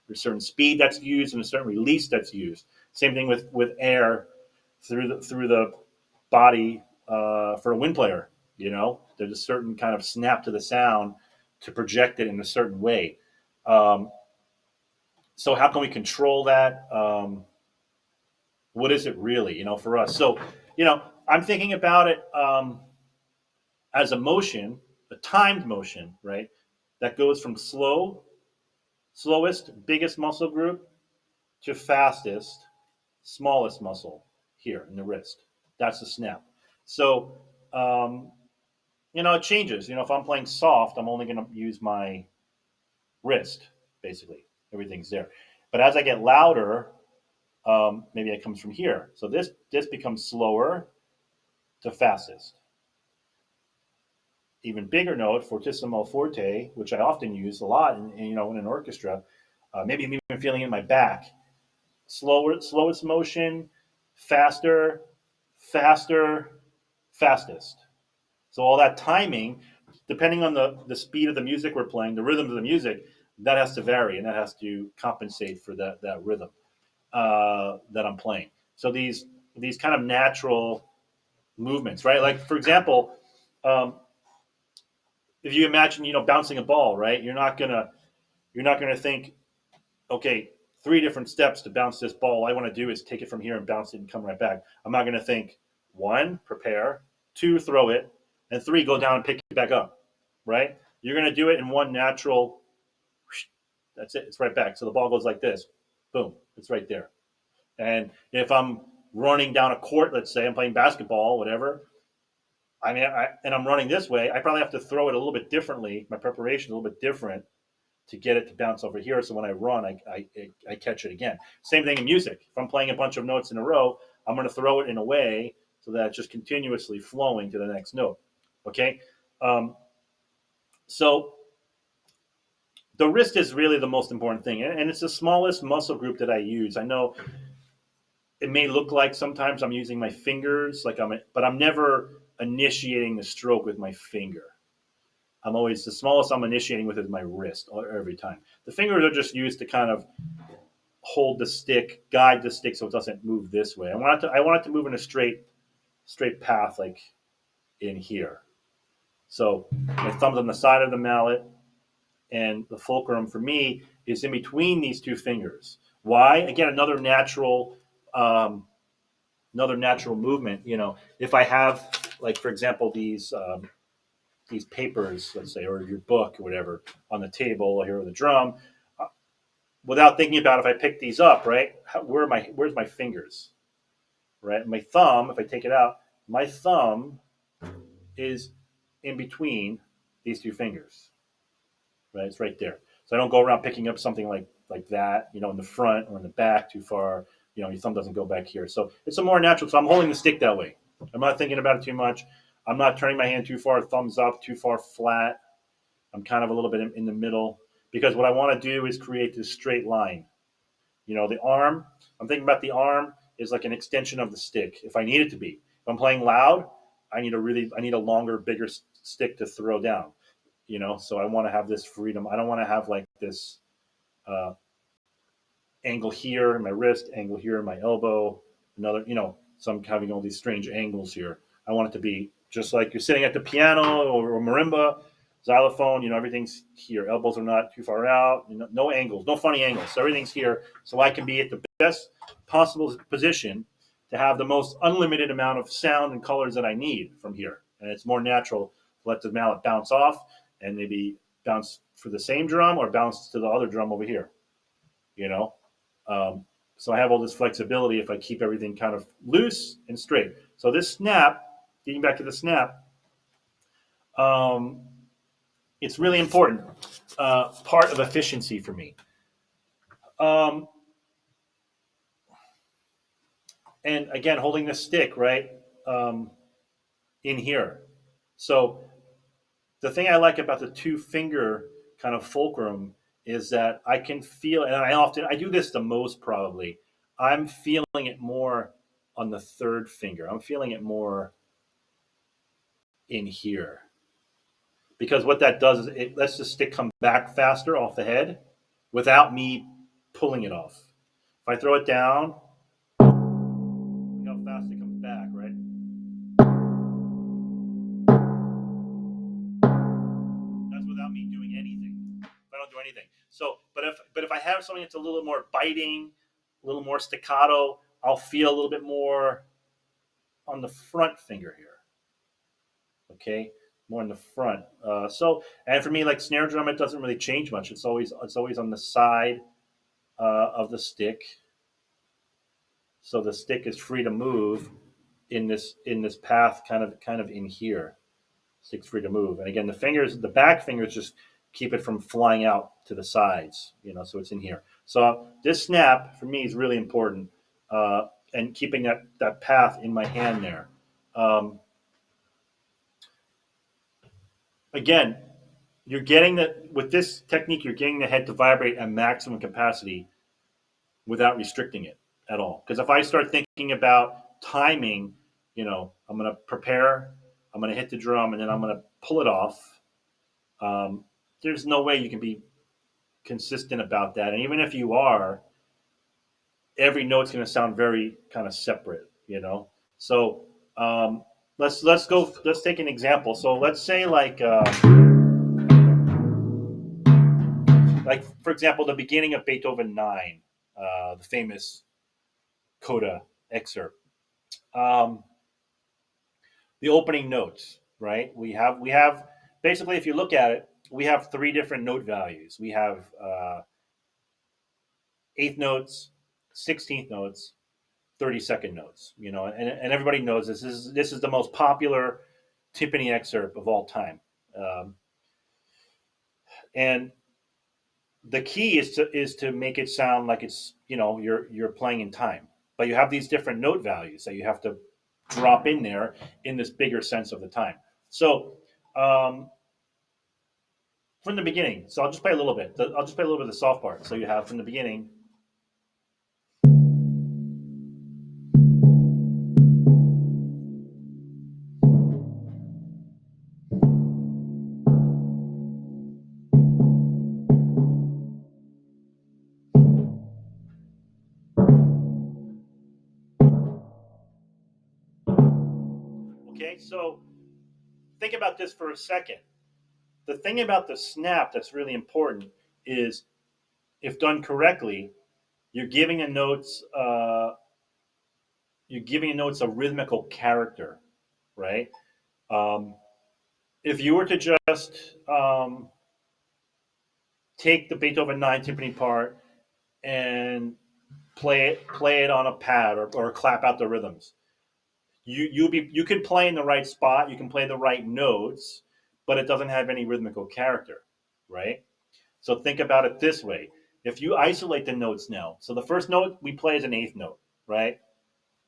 there's a certain speed that's used and a certain release that's used. Same thing with air through the body for a wind player. There's a certain kind of snap to the sound to project it in a certain way. Um, so how can we control that? What is it really, for us? So, I'm thinking about it as a motion, a timed motion, right? That goes from slowest, biggest muscle group to fastest, smallest muscle here in the wrist. That's the snap. So, um, it changes. If I'm playing soft, I'm only going to use my wrist, basically. Everything's there. But as I get louder, maybe it comes from here. So this becomes slower to fastest. Even bigger note, fortissimo forte, which I often use a lot in an orchestra. Maybe I'm even feeling it in my back. Slowest motion, faster, faster, fastest. So all that timing, depending on the speed of the music we're playing, the rhythm of the music, that has to vary and that has to compensate for that rhythm that I'm playing. So these kind of natural movements, right? Like for example, um, if you imagine bouncing a ball, right? You're not gonna think, okay, three different steps to bounce this ball. All I want to do is take it from here and bounce it and come right back. I'm not gonna think one, prepare, two, throw it, and three, go down and pick it back up, right? You're gonna do it in one natural. That's it. It's right back. So the ball goes like this, boom, it's right there. And if I'm running down a court, let's say I'm playing basketball, whatever, and I'm running this way, I probably have to throw it a little bit differently. My preparation is a little bit different to get it to bounce over here. So when I run, I catch it again. Same thing in music. If I'm playing a bunch of notes in a row, I'm going to throw it in a way so that it's just continuously flowing to the next note. Okay. Um, so the wrist is really the most important thing, and it's the smallest muscle group that I use. I know it may look like sometimes I'm using my fingers, but I'm never initiating the stroke with my finger. I'm always the smallest I'm initiating with is my wrist every time. The fingers are just used to kind of hold the stick, guide the stick so it doesn't move this way. I want it to move in a straight path like in here. So my thumb's on the side of the mallet, and the fulcrum for me is in between these two fingers. Why? Again, um, another natural movement. If I have, like for example, these papers, let's say, or your book or whatever on the table here or the drum, uh, without thinking about if I pick these up, right? Where's my fingers, right? My thumb, if I take it out, my thumb is in between these two fingers, right? It's right there. So I don't go around picking up something like that, in the front or in the back too far. Your thumb doesn't go back here. So it's a more natural. So I'm holding the stick that way. I'm not thinking about it too much. I'm not turning my hand too far, thumbs up, too far flat. I'm kind of a little bit in the middle because what I want to do is create this straight line. The arm, I'm thinking about the arm is like an extension of the stick if I need it to be. If I'm playing loud, I need a longer, bigger stick to throw down. So I want to have this freedom. I don't want to have like this uh, angle here in my wrist, angle here in my elbow, another, so I'm having all these strange angles here. I want it to be just like you're sitting at the piano or marimba. Xylophone, everything's here. Elbows are not too far out. No angles, no funny angles. So everything's here, so I can be at the best possible position to have the most unlimited amount of sound and colors that I need from here. And it's more natural to let the mallet bounce off and maybe bounce for the same drum or bounce to the other drum over here. You know, um, so I have all this flexibility if I keep everything kind of loose and straight. So this snap, getting back to the snap, um, it's really important part of efficiency for me. Um, and again, holding the stick right um, in here. So the thing I like about the two finger kind of fulcrum is that I can feel, and I do this the most probably. I'm feeling it more on the third finger. I'm feeling it more in here because what that does is it lets the stick come back faster off the head without me pulling it off. If I throw it down, look how fast it comes back, right? That's without me doing anything. If I don't do anything. So, but if I have something that's a little more biting, a little more staccato, I'll feel a little bit more on the front finger here. Okay, more in the front. And for me, like snare drum, it doesn't really change much. It's always on the side of the stick, so the stick is free to move in this path, kind of in here. Stick's free to move, and again, the back fingers just keep it from flying out to the sides. So it's in here. So this snap for me is really important, and keeping that path in my hand there. Um, Again, you're getting with this technique, you're getting the head to vibrate at maximum capacity without restricting it at all. Because if I start thinking about timing, I'm going to prepare, I'm going to hit the drum, and then I'm going to pull it off. Um, there's no way you can be consistent about that. And even if you are, every note's going to sound very kind of separate. So let's take an example. So let's say like for example, the beginning of Beethoven 9, the famous coda excerpt. Um, the opening notes, right? We have basically, if you look at it, we have three different note values. We have eighth notes, 16th notes, 32nd notes. And everybody knows this is the most popular timpani excerpt of all time. And the key is to make it sound like it's you're playing in time, but you have these different note values that you have to drop in there in this bigger sense of the time. So from the beginning, so I'll just play a little bit. I'll just play a little bit of the soft part. So you have from the beginning. Okay, so think about this for a second. The thing about the snap that's really important is, if done correctly, you're giving the notes a rhythmical character, right? Um, if you were to just take the Beethoven 9 timpani part and play it on a pad, or clap out the rhythms, you could play in the right spot, you can play the right notes, but it doesn't have any rhythmical character, right? So think about it this way. If you isolate the notes now, so the first note we play is an eighth note, right?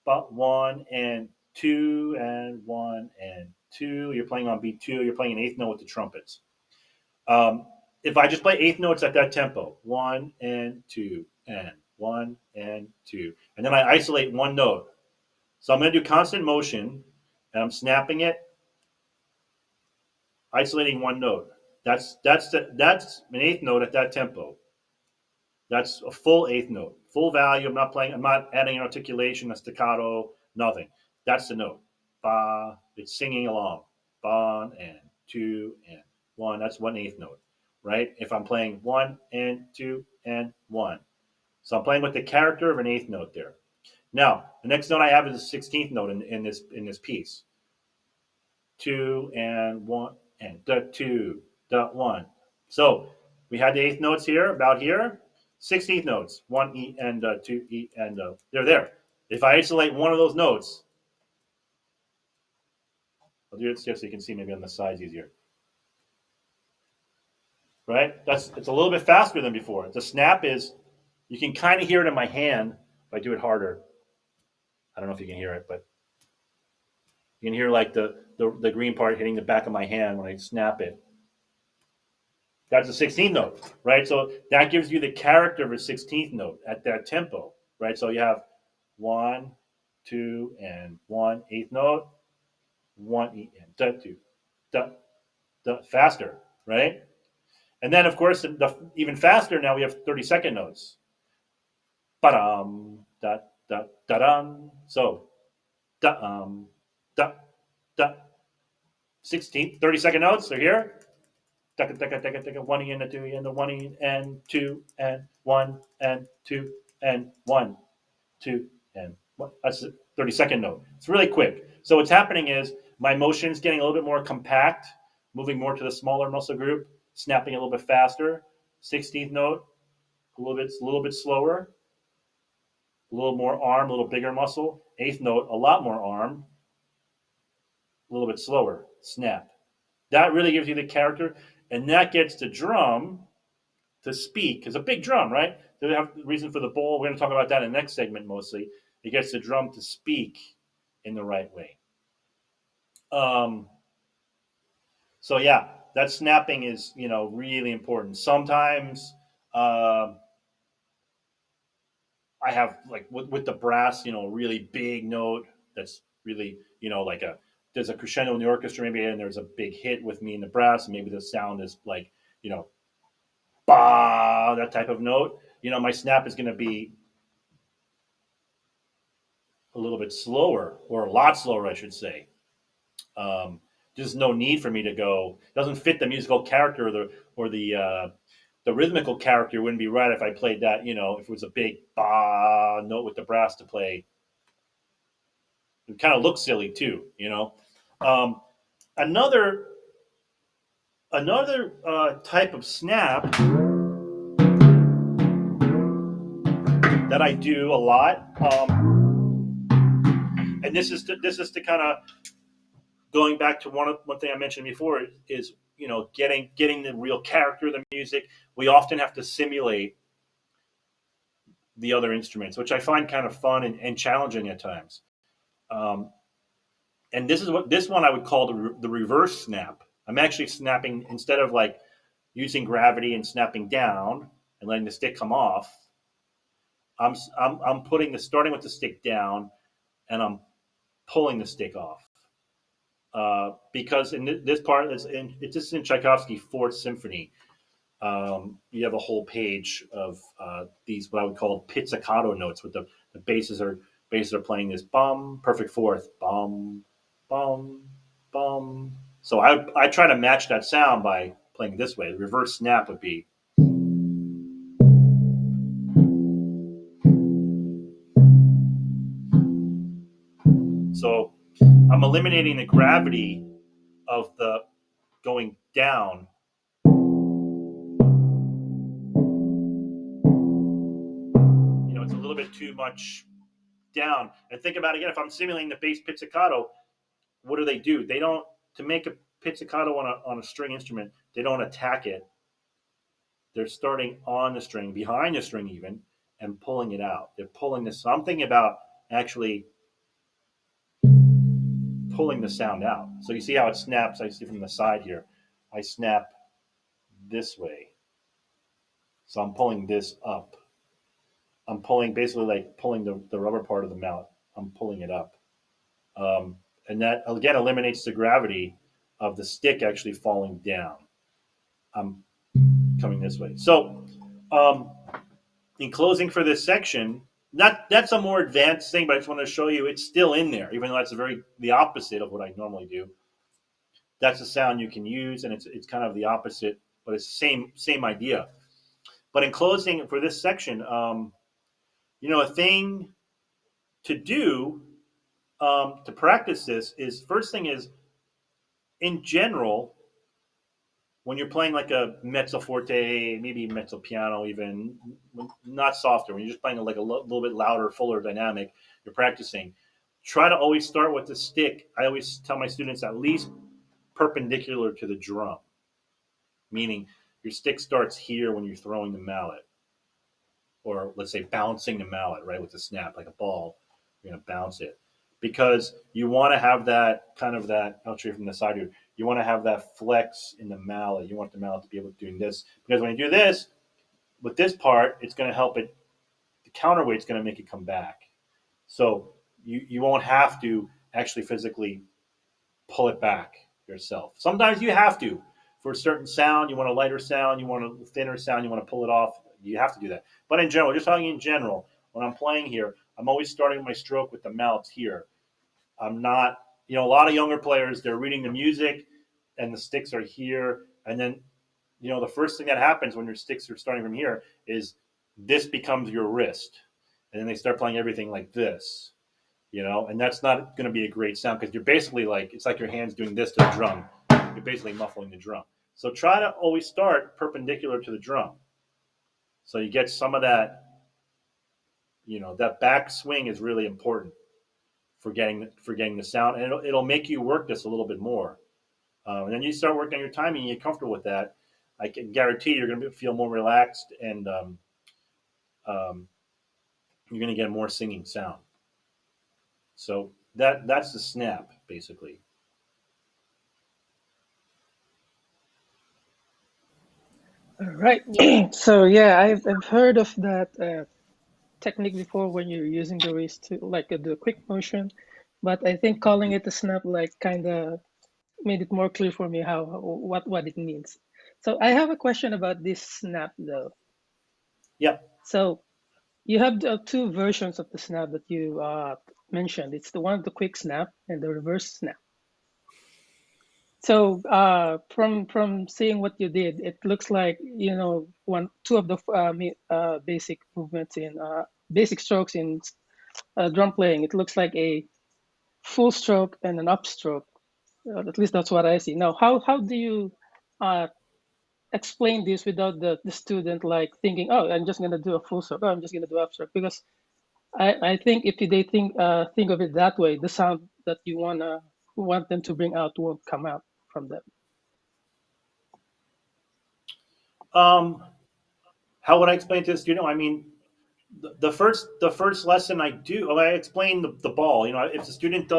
But 1 and 2 and 1 and 2. You're playing on beat 2. You're playing an eighth note with the trumpets. If I just play eighth notes at that tempo, 1 and 2 and 1 and 2, and then I isolate one note. So I'm going to do constant motion, and I'm snapping it, isolating one note. That's an eighth note at that tempo. That's a full eighth note, full value. I'm not adding an articulation, a staccato, nothing. That's the note. Ba. It's singing along. Ba and 2 and 1. That's 1/8 note, right? If I'm playing 1 and 2 and 1. So I'm playing with the character of an eighth note there. Now, the next note I have is the 16th note in this piece. 2 and 1 and the 2, the 1. So we had the eighth notes here, about here. 16th notes, 1E and 2E and they're there. If I isolate one of those notes, I'll do it so you can see maybe on the sides easier. Right? It's a little bit faster than before. The snap is, you can kind of hear it in my hand if I do it harder. I don't know if you can hear it, but you can hear like the green part hitting the back of my hand when I snap it. That's a 16th note, right? So that gives you the character of a 16th note at that tempo, right? So you have 1, 2, and 1 eighth note, 1 E and da 2, da da faster, right? And then of course even faster now we have 32nd notes. Ba-dum, da da da dum. So da da da 16th, 32nd notes are here. 1 E and a 2 E and the 1 E and 2 and 1 and 2 and 1, 2 and 1. That's the 32nd note. It's really quick. So what's happening is my motion's getting a little bit more compact, moving more to the smaller muscle group, snapping a little bit faster. 16th note, a little bit slower, a little more arm, a little bigger muscle. 8th note, a lot more arm, a little bit slower, snap. That really gives you the character, and that gets the drum to speak, because a big drum, right? They have the reason for the bowl. We're going to talk about that in the next segment mostly. It gets the drum to speak in the right way. Um, so yeah, that snapping is really important. Sometimes I have like with the brass, really big note that's really like there's a crescendo in the orchestra maybe, and there's a big hit with me in the brass, and maybe the sound is like bah, that type of note. My snap is going to be a little bit slower, or a lot slower, I should say. Um, there's no need for me to go. It doesn't fit the musical character or the rhythmical character. Wouldn't be right if I played that. If it was a big ba note with the brass to play, it kind of looks silly too. Um, another type of snap that I do a lot, and this is to kind of going back to one thing I mentioned before is getting the real character of the music. We often have to simulate the other instruments, which I find kind of fun and challenging at times. Um, and this one I would call the reverse snap. I'm actually snapping instead of like using gravity and snapping down and letting the stick come off. I'm starting with the stick down, and I'm pulling the stick off. Because in this part, it's just in Tchaikovsky's Fourth Symphony. You have a whole page of these what I would call pizzicato notes, with the basses are playing this bum, perfect fourth, bum, bum, bum. So I try to match that sound by playing this way. The reverse snap would be. So I'm eliminating the gravity of the going down. It's a little bit too much down. And think about it again, if I'm simulating the bass pizzicato, what do? They don't, to make a pizzicato on a string instrument, they don't attack it. They're starting on the string, behind the string even, and pulling it out. They're pulling this. So I'm thinking about actually pulling the sound out. So you see how it snaps. I see from the side here. I snap this way. So I'm pulling this up. I'm pulling, basically like pulling the rubber part of the mouth. I'm pulling it up. And that, again, eliminates the gravity of the stick actually falling down. I'm coming this way. So in closing for this section, that's a more advanced thing, but I just want to show you it's still in there, even though that's the opposite of what I normally do. that's a sound you can use, and it's kind of the opposite, but it's the same idea. But in closing for this section, a thing to do to practice this is first thing is in general when you're playing like a mezzo forte, maybe mezzo piano, even not softer, when you're just playing like a little bit louder, fuller dynamic, you're practicing. Try to always start with the stick. I always tell my students at least perpendicular to the drum, meaning your stick starts here when you're throwing the mallet, or let's say bouncing the mallet, right, with the snap like a ball. You're going to bounce it because you want to have that kind of that. I'll show you from the side here. You want to have that flex in the mallet. You want the mallet to be able to do this because when you do this with this part, it's going to help it. The counterweight's going to make it come back. So you won't have to actually physically pull it back yourself. Sometimes you have to. For a certain sound, you want a lighter sound, you want a thinner sound, you want to pull it off, you have to do that. But in general, just talking in general, when I'm playing here, I'm always starting my stroke with the mallets here. I'm not, a lot of younger players, they're reading the music and the sticks are here. And then, the first thing that happens when your sticks are starting from here is this becomes your wrist. And then they start playing everything like this, and that's not going to be a great sound because you're basically like, it's like your hands doing this to the drum. You're basically muffling the drum. So try to always start perpendicular to the drum. So you get some of that, that back swing is really important for getting the sound, and it'll make you work this a little bit more. And then you start working on your timing, and you get comfortable with that. I can guarantee you're going to feel more relaxed, and um, you're going to get more singing sound. So that's the snap basically. All right. Yeah. So yeah, I've heard of that technique before when you're using the wrist to like do a quick motion, but I think calling it a snap like kind of made it more clear for me how what it means. So I have a question about this snap though. Yep. So you have the two versions of the snap that you mentioned. It's the one the quick snap and the reverse snap. So from seeing what you did, it looks like two of the basic movements in basic strokes in drum playing. It looks like a full stroke and an upstroke. At least that's what I see. Now, how do you uh, explain this without the student like thinking, oh, I'm just gonna do a full stroke, oh, I'm just gonna do upstroke? Because I think if they think of it that way, the sound that you want them to bring out won't come out from them. Um, how would I explain to a student? I mean, the first lesson I do, I explain the ball. If the student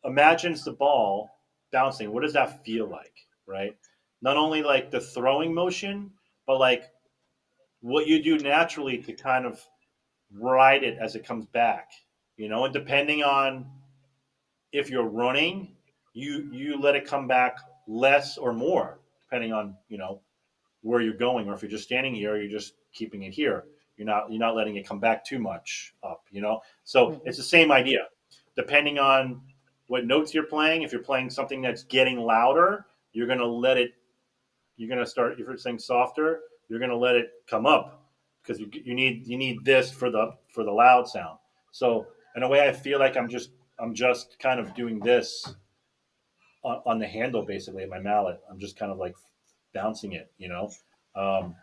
imagines the ball bouncing, what does that feel like, right? Not only like the throwing motion, but like what you do naturally to kind of ride it as it comes back, and depending on if you're running, you let it come back less or more, depending on where you're going, or if you're just standing here, you're just keeping it here. You're not letting it come back too much up. So Mhm. it's the same idea. Depending on what notes you're playing, if you're playing something that's getting louder, you're gonna let it. You're gonna start. If you're saying softer, you're gonna let it come up because you need this for the loud sound. So in a way, I feel like I'm just kind of doing this on the handle basically, my mallet. I'm just kind of like bouncing it. Um,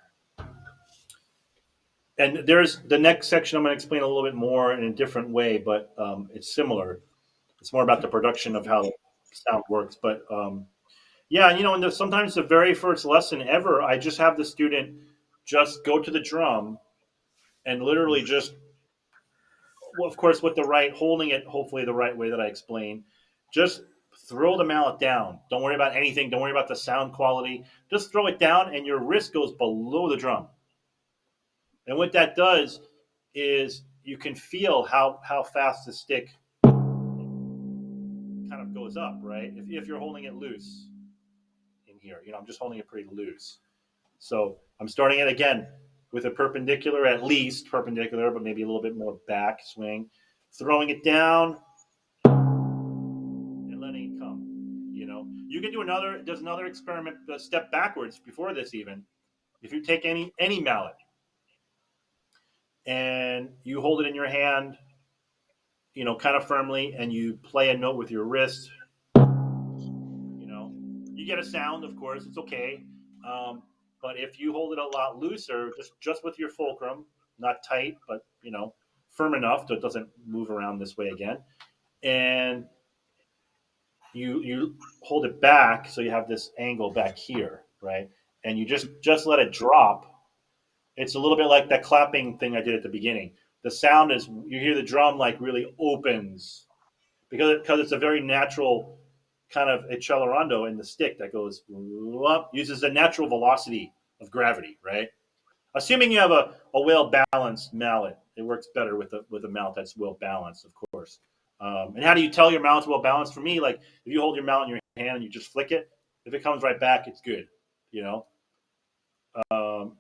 and there's the next section I'm going to explain a little bit more in a different way, but it's similar. It's more about the production of how sound works. But yeah, and sometimes the very first lesson ever, I just have the student just go to the drum and literally just, well, of course, with the right, holding it hopefully the right way that I explained, just throw the mallet down. Don't worry about anything. Don't worry about the sound quality. Just throw it down, and your wrist goes below the drum. And what that does is you can feel how fast the stick kind of goes up, right? If you're holding it loose in here, I'm just holding it pretty loose. So I'm starting it again with a perpendicular, at least perpendicular, but maybe a little bit more back swing, throwing it down and letting it come. You you can do another. There's another experiment. Step backwards before this even. If you take any mallet and you hold it in your hand, kind of firmly, and you play a note with your wrist, you get a sound. Of course, it's okay. Um, but if you hold it a lot looser, just with your fulcrum, not tight, but firm enough so it doesn't move around this way again, and you hold it back so you have this angle back here, right? And you just let it drop. It's a little bit like that clapping thing I did at the beginning. The sound is you hear the drum like really opens because it's a very natural kind of accelerando in the stick that goes up, uses the natural velocity of gravity, right? Assuming you have a well balanced mallet, it works better with a mallet that's well balanced, of course. And how do you tell your mallet's well balanced? For me, like if you hold your mallet in your hand and you just flick it, if it comes right back, it's good. You know, um,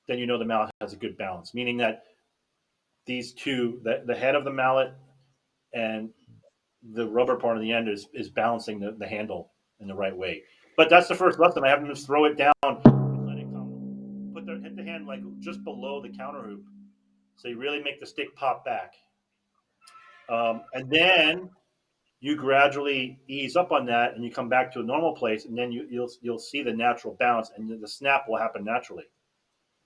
then you know the mallet has a good balance, meaning that these two, the head of the mallet and the rubber part of the end is balancing the handle in the right way. But that's the first lesson. I have them just throw it down and let it come. Hit the hand like just below the counter hoop, so you really make the stick pop back. And then you gradually ease up on that, and you come back to a normal place, and then you'll see the natural bounce, and the snap will happen naturally.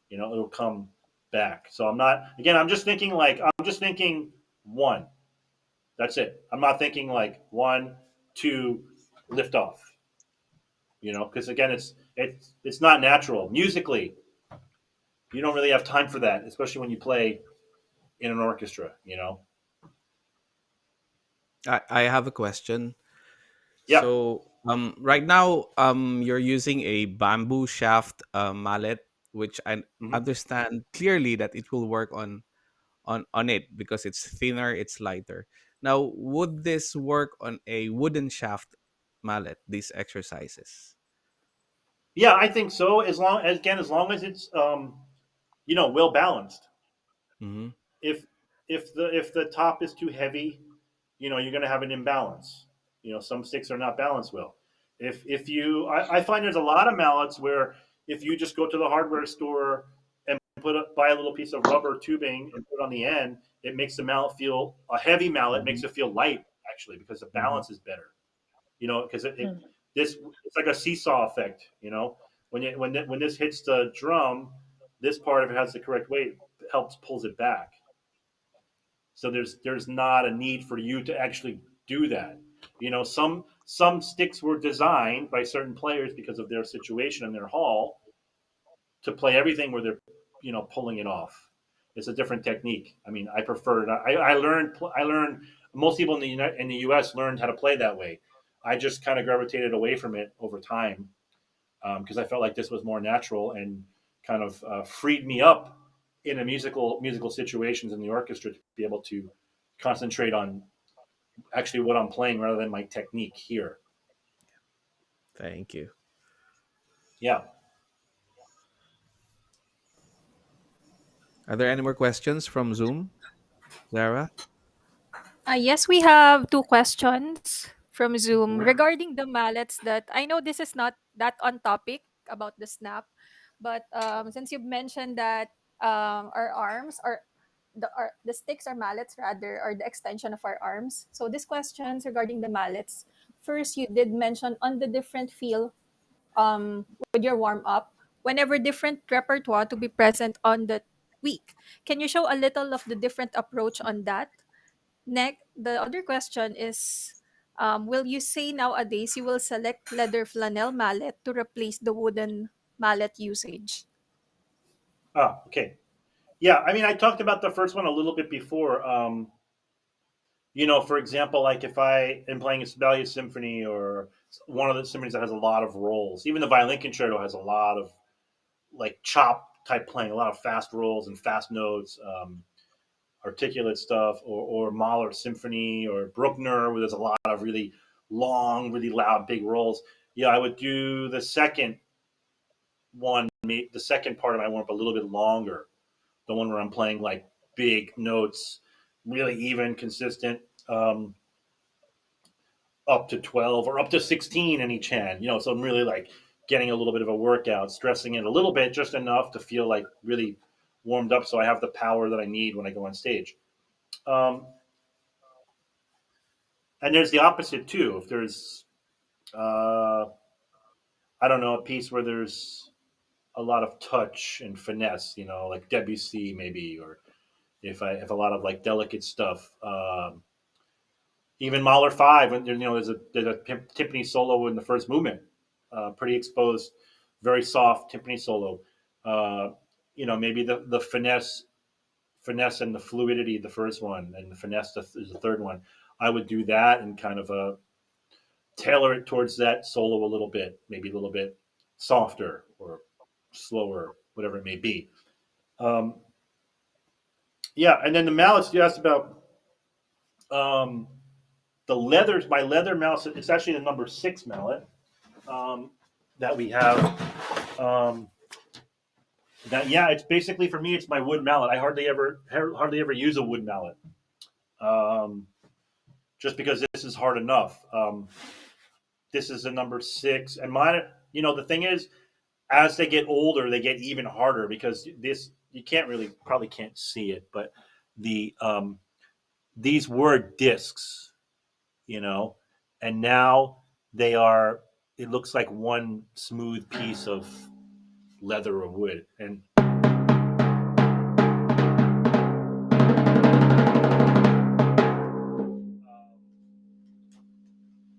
It'll come back. So I'm not again. I'm just thinking one. That's it. I'm not thinking like one, two, lift off. Because again, it's not natural musically. You don't really have time for that, especially when you play in an orchestra. I have a question. Yeah. So right now you're using a bamboo shaft mallet, which I Hmm. understand clearly that it will work on it because it's thinner, it's lighter. Now, would this work on a wooden shaft mallet? These exercises. Yeah, I think so. As long as it's well balanced. Mm-hmm. If the top is too heavy, you're going to have an imbalance. Some sticks are not balanced well. If you, I find there's a lot of mallets where if you just go to the hardware store and buy a little piece of rubber tubing and put it on the end, it makes the mallet feel a heavy mallet Mm-hmm. makes it feel light actually because the Mm-hmm. balance is better. Because Hmm. it's like a seesaw effect. When this hits the drum, this part if it has the correct weight helps pulls it back. So there's not a need for you to actually do that. Some sticks were designed by certain players because of their situation in their hall to play everything where they're pulling it off. It's a different technique. I mean, I prefer it. I learned most people in the U.S. learned how to play that way. I just kind of gravitated away from it over time because I felt like this was more natural and kind of freed me up in a musical situations in the orchestra to be able to concentrate on actually what I'm playing rather than my technique here. Thank you. Yeah. Are there any more questions from Zoom, Zara? Yes, we have two questions from Zoom regarding the mallets that I know this is not that on topic about the snap, but since you've mentioned that our arms are the sticks or mallets rather are the extension of our arms. So these questions regarding the mallets. First, you did mention on the different feel with your warm up whenever different repertoire to be present on the week. Can you show a little of the different approach on that? Next, the other question is, will you say nowadays you will select leather flannel mallet to replace the wooden mallet usage? Okay. Yeah. I mean, I talked about the first one a little bit before. For example, like if I am playing a Sibelius symphony or one of the symphonies that has a lot of rolls, even the violin concerto has a lot of like chop type playing, a lot of fast rolls and fast notes, articulate stuff, or Mahler symphony or Bruckner, where there's a lot of really long, really loud, big rolls. Yeah, I would do the second one, the second part of my warm up a little bit longer. The one where I'm playing like big notes, really even, consistent. Um, up to 12 or up to 16 in each hand. So I'm really like getting a little bit of a workout, stressing it a little bit, just enough to feel like really warmed up, so I have the power that I need when I go on stage. Um, and there's the opposite too. If there's, I don't know, a piece where there's a lot of touch and finesse, like Debussy maybe, or if a lot of like delicate stuff. Even Mahler 5, there's a timpani solo in the first movement, pretty exposed, very soft timpani solo. Uh, maybe the finesse and the fluidity, the first one, and the finesse is the third one. I would do that and kind of tailor it towards that solo a little bit, maybe a little bit softer or slower, whatever it may be. Um, yeah, and then the mallets you asked about. Um, the leather, my leather mouse, it's actually the number 6 mallet um, that we have. Um, that yeah, it's basically for me, it's my wood mallet. I hardly ever use a wood mallet, um, just because this is hard enough. This is the number 6, and mine. The thing is, as they get older, they get even harder because this you can't really probably can't see it, but the these were discs, you know, and now they are. It looks like one smooth piece of leather or wood, and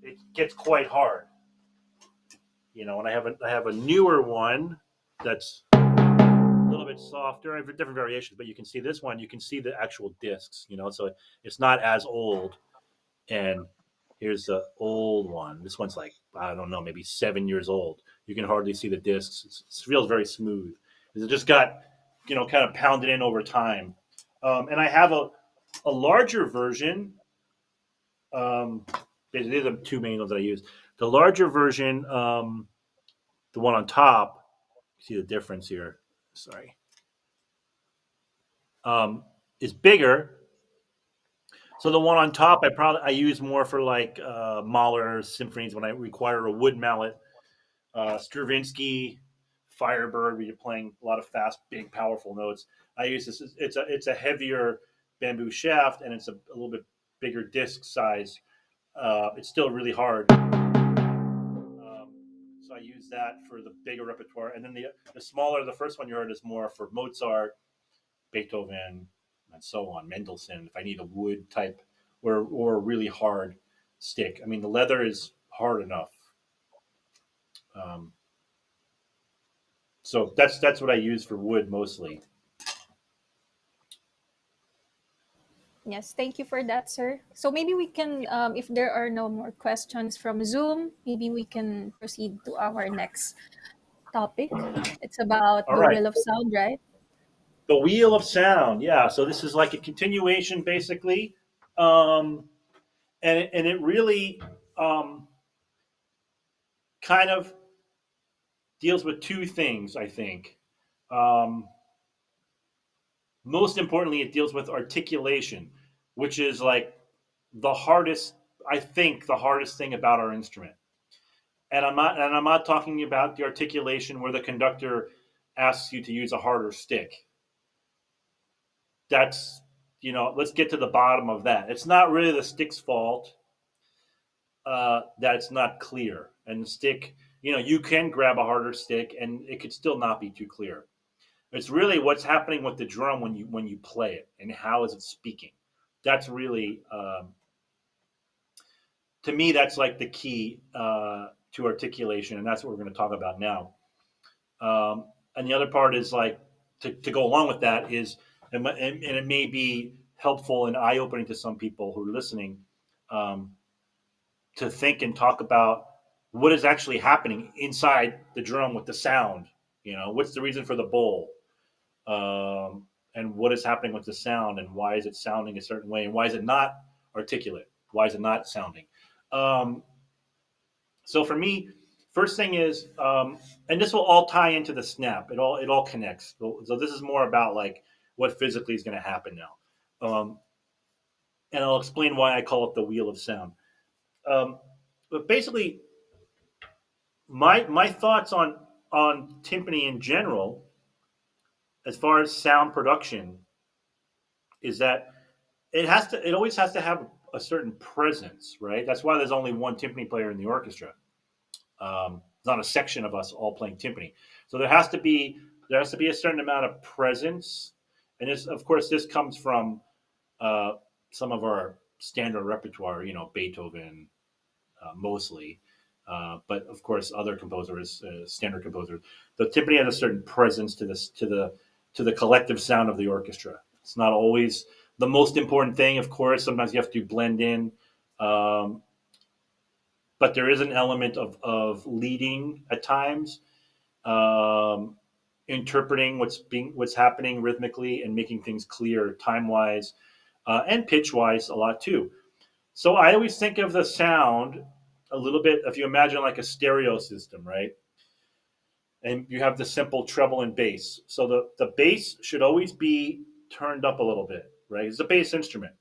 it gets quite hard, And I have a newer one that's a little bit softer. I have different variations, but you can see this one. You can see the actual discs, so it's not as old. And here's the old one. This one's like, I don't know, maybe 7 years old. You can hardly see the discs. It feels very smooth. It just got, kind of pounded in over time. And I have a larger version. Um, these are the two main ones that I use. The larger version, the one on top, see the difference here. Sorry. Um, is bigger. So the one on top, I use more for like Mahler symphonies when I require a wood mallet. Stravinsky, Firebird, where you're playing a lot of fast, big, powerful notes. I use this. It's a heavier bamboo shaft, and it's a little bit bigger disc size. It's still really hard. So I use that for the bigger repertoire, and then the smaller, the first one you heard is more for Mozart, Beethoven, and so on. Mendelssohn. If I need a wood type or a really hard stick, I mean the leather is hard enough. Um, so that's what I use for wood mostly. Yes, thank you for that, sir. So maybe we can, if there are no more questions from Zoom, maybe we can proceed to our next topic. It's about All the right, Wheel of Sound, right? the wheel of sound. Yeah, so this is like a continuation, basically, and it really kind of deals with two things. I think. Um, Most importantly, it deals with articulation, which is like the hardest. I think the hardest thing about our instrument. And I'm not talking about the articulation where the conductor asks you to use a harder stick. That's let's get to the bottom of that. It's not really the stick's fault that it's not clear. And the stick, you can grab a harder stick and it could still not be too clear. It's really what's happening with the drum when you play it and how is it speaking. That's really to me that's like the key to articulation, and that's what we're going to talk about now. And the other part is like to go along with that is, and it may be helpful and eye opening to some people who are listening, um, to think and talk about what is actually happening inside the drum with the sound. What's the reason for the bowl, and what is happening with the sound, and why is it sounding a certain way, and why is it not articulate? Why is it not sounding? Um, So for me, first thing is, and this will all tie into the snap. It all connects. So this is more about like what physically is going to happen now, and I'll explain why I call it the wheel of sound. Um, but basically, my thoughts on timpani in general, as far as sound production, is that it always has to have a certain presence, right? That's why there's only one timpani player in the orchestra. It's not a section of us all playing timpani. So there has to be a certain amount of presence, and this, of course, this comes from uh, some of our standard repertoire. Beethoven, mostly, but of course, other composers, standard composers. The timpani has a certain presence to the collective sound of the orchestra. It's not always the most important thing, of course. Sometimes you have to blend in. Um, but there is an element of leading at times, um, interpreting what's happening rhythmically and making things clear time wise, and pitch wise a lot too. So I always think of the sound a little bit. If you imagine like a stereo system, right? And you have the simple treble and bass. So the bass should always be turned up a little bit, right? It's a bass instrument.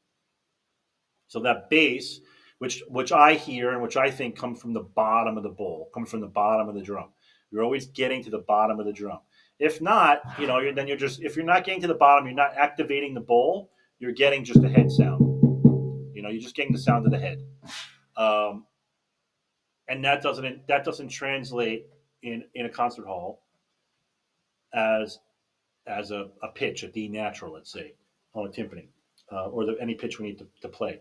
So that bass, which I hear and which I think comes from the bottom of the bowl, comes from the bottom of the drum. You're always getting to the bottom of the drum. If not, then you're just, if you're not getting to the bottom, you're not activating the bowl. You're getting just a head sound. You're just getting the sound of the head, um, and that doesn't translate in a concert hall as a pitch, a D natural, let's say, on a timpani, or any pitch we need to play.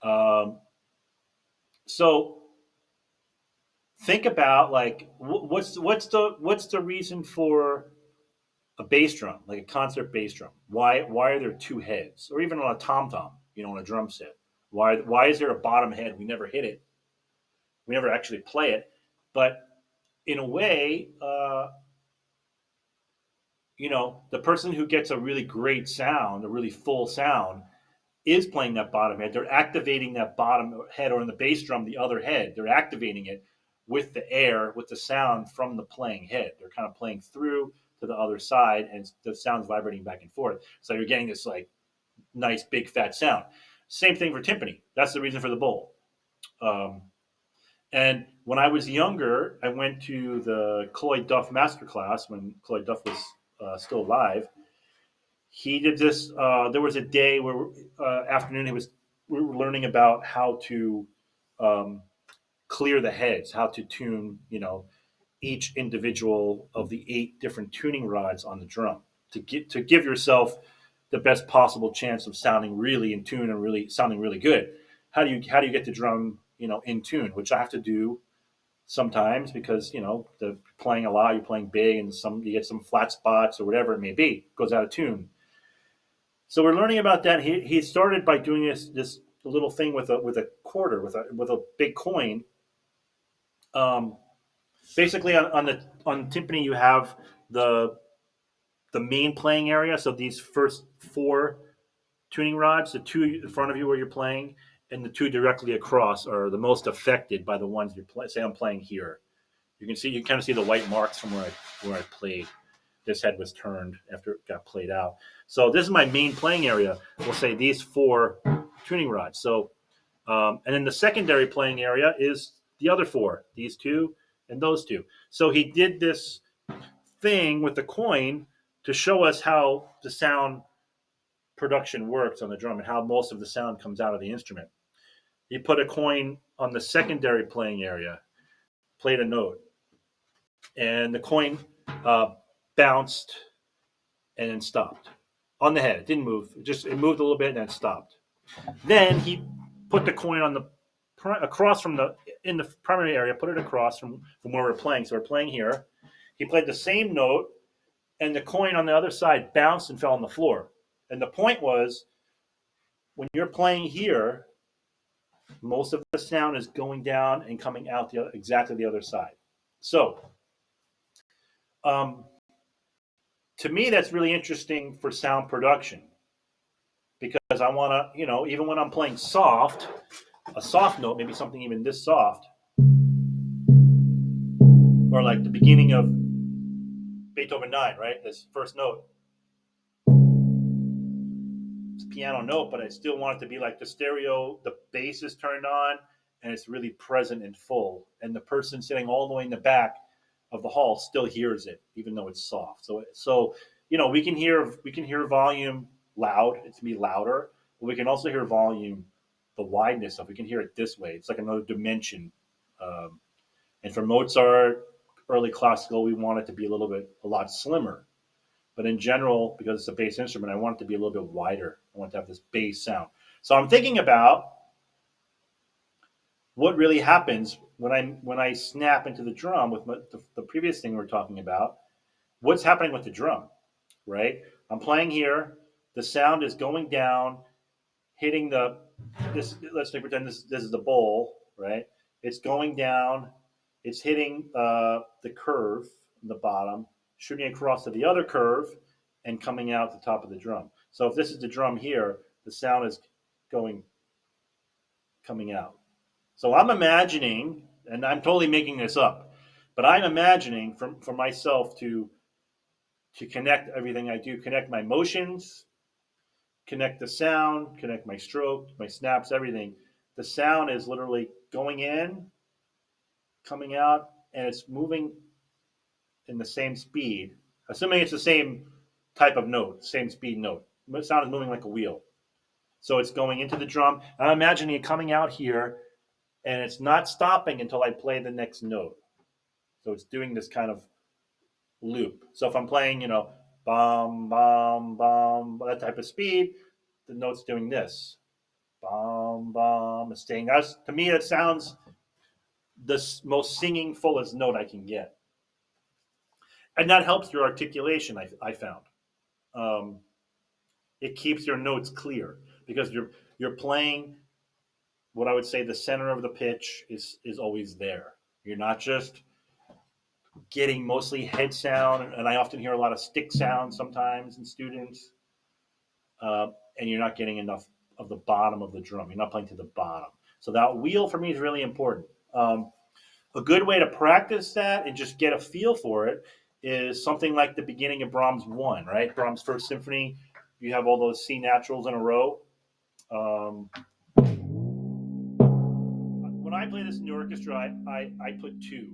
Um, so think about like what's the reason for a bass drum, like a concert bass drum? Why are there two heads, or even on a tom tom, on a drum set? Why is there a bottom head? We never hit it. We never actually play it, but in a way, the person who gets a really great sound, a really full sound, is playing that bottom head. They're activating that bottom head, or in the bass drum, the other head. They're activating it with the air, with the sound from the playing head. They're kind of playing through to the other side, and the sound's vibrating back and forth. So you're getting this like nice big fat sound. Same thing for timpani. That's the reason for the bowl. Um, and when I was younger, I went to the Cloyd Duff masterclass when Cloyd Duff was still alive. He did this. There was a day where afternoon we were learning about how to um, clear the heads, how to tune each individual of the 8 different tuning rods on the drum to give yourself the best possible chance of sounding really in tune and really sounding really good. How do you get the drum in tune, which I have to do sometimes because the playing a lot, you're playing big, and you get some flat spots or whatever it may be, it goes out of tune. So we're learning about that. He started by doing this little thing with a quarter, with a big coin. Um, Basically, on timpani, you have the the main playing area. So these first 4 tuning rods, the 2 in front of you where you're playing, and the 2 directly across are the most affected by the ones you play. Say I'm playing here. You kind of see the white marks from where I played. This head was turned after it got played out. So this is my main playing area. We'll say these 4 tuning rods. So and then the secondary playing area is the other 4, these 2 and those 2. So he did this thing with the coin to show us how the sound production works on the drum and how most of the sound comes out of the instrument. He put a coin on the secondary playing area, played a note, and the coin uh, bounced and then stopped on the head. It didn't move. It moved a little bit and then stopped. Then he put the coin on the across from the in the primary area. Put it across from where we're playing. So we're playing here. He played the same note, and the coin on the other side bounced and fell on the floor. And the point was, when you're playing here, most of the sound is going down and coming out exactly the other side. So, um, to me, that's really interesting for sound production because I want to, even when I'm playing soft, a soft note, maybe something even this soft, or like the beginning of Beethoven 9, right? This first note, it's a piano note, but I still want it to be like the stereo, the bass is turned on, and it's really present and full. And the person sitting all the way in the back of the hall still hears it, even though it's soft. So we can hear volume loud. It's me louder, but we can also hear volume, the wideness of. We can hear it this way. It's like another dimension. Um, and for Mozart, early classical, we want it to be a lot slimmer. But in general, because it's a bass instrument, I want it to be a little bit wider. I want to have this bass sound. So I'm thinking about what really happens when I snap into the drum with the previous thing we are talking about. What's happening with the drum, right? I'm playing here. The sound is going down, hitting the this. Let's pretend this is the bowl, right? It's going down. It's hitting the curve in the bottom, shooting across to the other curve, and coming out the top of the drum. So if this is the drum here, the sound is going coming out. So I'm imagining, and I'm totally making this up, but I'm imagining for myself to connect everything I do, connect my motions, connect the sound, connect my stroke, my snaps, everything. The sound is literally going in, coming out, and it's moving in the same speed, assuming it's the same type of note, same speed note. The sound is moving like a wheel. So it's going into the drum. I'm imagining it coming out here, and it's not stopping until I play the next note. So it's doing this kind of loop. So if I'm playing, bum, bum, bum, that type of speed, the note's doing this. Bum, bum, it's staying. To me, it sounds the most singing, fullest note I can get. And that helps your articulation, I found. Um, it keeps your notes clear because you're playing what I would say the center of the pitch is always there. You're not just getting mostly head sound, and I often hear a lot of stick sound sometimes in students, uh, and you're not getting enough of the bottom of the drum. You're not playing to the bottom. So that wheel for me is really important. A good way to practice that and just get a feel for it is something like the beginning of Brahms 1, right? Brahms' First Symphony, you have all those C naturals in a row. Um, when I play this in the orchestra, I put two.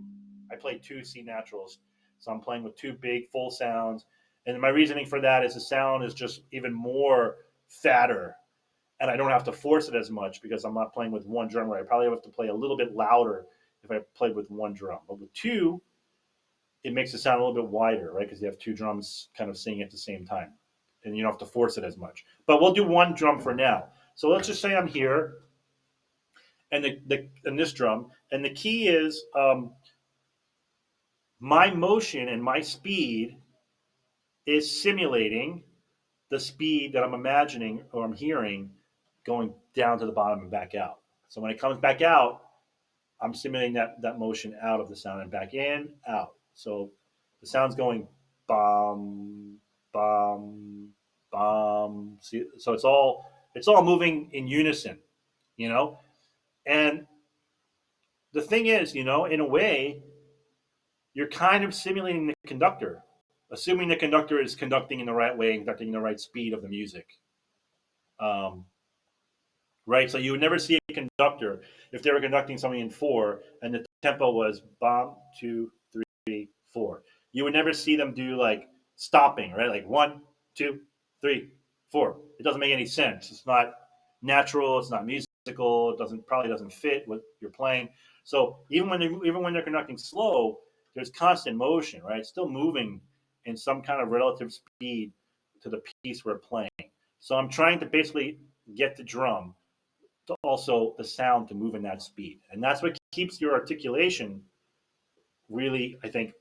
I play two C naturals. So I'm playing with two big full sounds. And my reasoning for that is the sound is just even more fatter. And I don't have to force it as much because I'm not playing with one drum. Right? I probably have to play a little bit louder if I played with one drum. But with two, it makes it sound a little bit wider, right? Because you have two drums kind of singing at the same time. And you don't have to force it as much. But we'll do one drum for now. So let's just say I'm here and and this drum. And the key is my motion and my speed is simulating the speed that I'm imagining or I'm hearing going down to the bottom and back out. So when it comes back out, I'm simulating that motion out of the sound and back in, out. So the sound's going bum, bum, bum. See, so it's all moving in unison, you know. And the thing is, in a way, you're kind of simulating the conductor, assuming the conductor is conducting in the right way and conducting in the right speed of the music. Um, right? So you would never see a conductor if they were conducting something in four and the tempo was bomb, 2, 3, 4. You would never see them do like stopping, right? Like 1, 2, 3, 4. It doesn't make any sense. It's not natural. It's not musical. It probably doesn't fit what you're playing. So even when they're conducting slow, there's constant motion, right? It's still moving in some kind of relative speed to the piece we're playing. So I'm trying to basically get the drum to also the sound to move in that speed. And that's what keeps your articulation really, I think,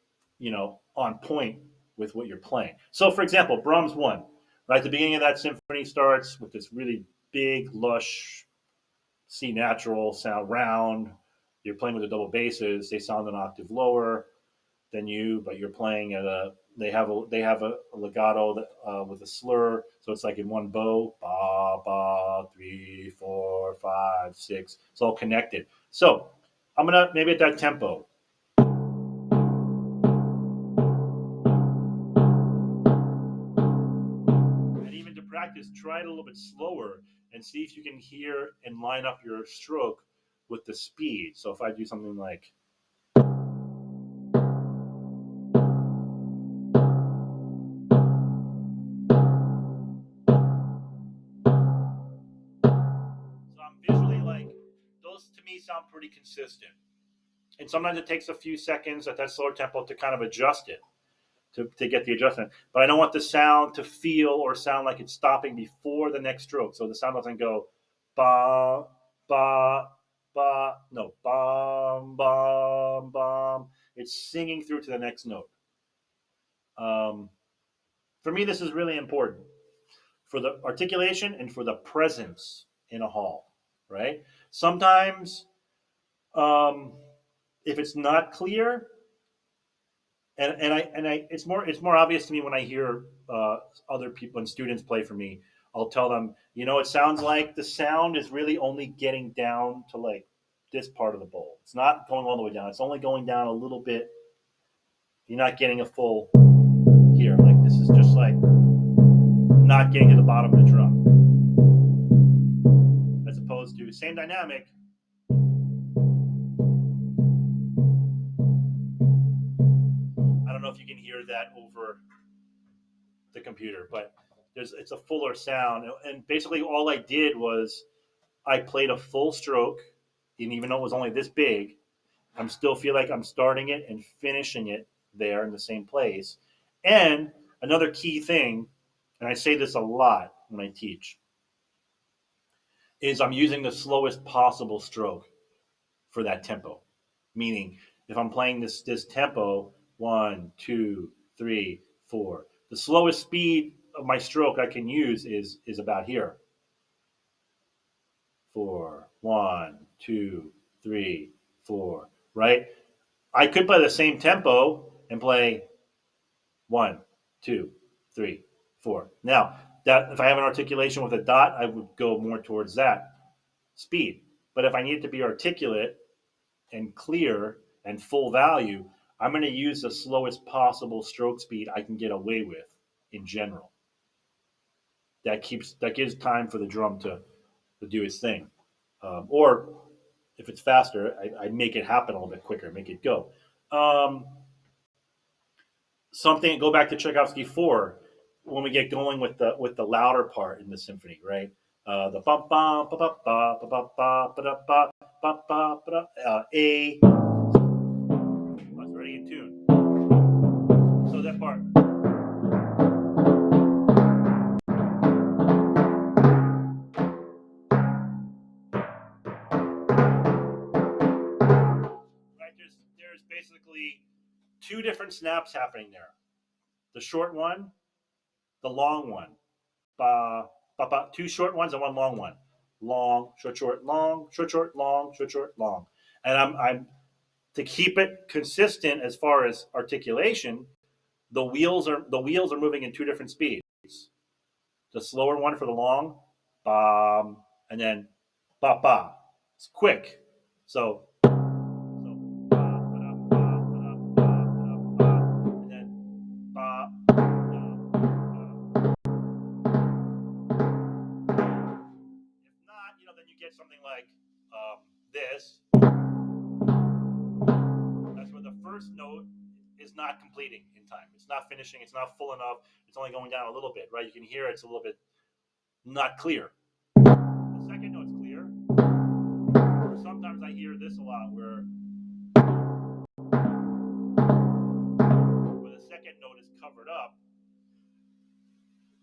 on point with what you're playing. So, for example, Brahms 1, right? The beginning of that symphony starts with this really big, lush C natural sound, round. You're playing with the double basses. They sound an octave lower than you, but you're playing at a. They have a legato with a slur, so it's like in one bow. Ba ba 3, 4, 5, 6. It's all connected. So I'm gonna maybe at that tempo. And even to practice, try it a little bit slower and see if you can hear and line up your stroke with the speed. So if I do something like, so I'm visually like, those to me sound pretty consistent. And sometimes it takes a few seconds at that slower tempo to kind of adjust it, to get the adjustment. But I don't want the sound to feel or sound like it's stopping before the next stroke. So the sound doesn't go ba, ba, ba. No, bum, bum, bum. It's singing through to the next note. Um, for me, this is really important for the articulation and for the presence in a hall, right? Sometimes, um, if it's not clear, and it's more obvious to me when I hear other people and students play for me. I'll tell them, it sounds like the sound is really only getting down to like this part of the bowl. It's not going all the way down. It's only going down a little bit. You're not getting a full here. Like this is just like not getting to the bottom of the drum, as opposed to same dynamic. I don't know if you can hear that over the computer, but it's a fuller sound. And basically, all I did was I played a full stroke, and even though it was only this big, I'm still feel like I'm starting it and finishing it there in the same place. And another key thing, and I say this a lot when I teach, is I'm using the slowest possible stroke for that tempo. Meaning, if I'm playing this tempo, 1, 2, 3, 4, the slowest speed of my stroke I can use is about here. 4, 1, 2, 3, 4. Right? I could play the same tempo and play 1, 2, 3, 4. Now, that if I have an articulation with a dot, I would go more towards that speed. But if I need it to be articulate and clear and full value, I'm going to use the slowest possible stroke speed I can get away with in general. That gives time for the drum to do its thing. Or if it's faster, I make it happen a little bit quicker, make it go. Um, Something go back to Tchaikovsky 4 when we get going with the louder part in the symphony, right? The bum bum ba ba ba ba ba ba ba ba ba ba ba A. That's already in tune. So that part. Right, there's basically two different snaps happening there. The short one, the long one. Ba ba ba. Two short ones and one long one. Long, short, short, long, short, short, long, short, short, long. And I'm to keep it consistent as far as articulation. The wheels are moving in two different speeds. The slower one for the long, ba, and then ba ba. It's quick. So and then ba. If not, then you get something like this. That's where the first note is not completing in time. It's not finishing. It's not full enough. It's only going down a little bit, right? You can hear it's a little bit not clear. The second note's clear. Or sometimes I hear this a lot where the second note is covered up,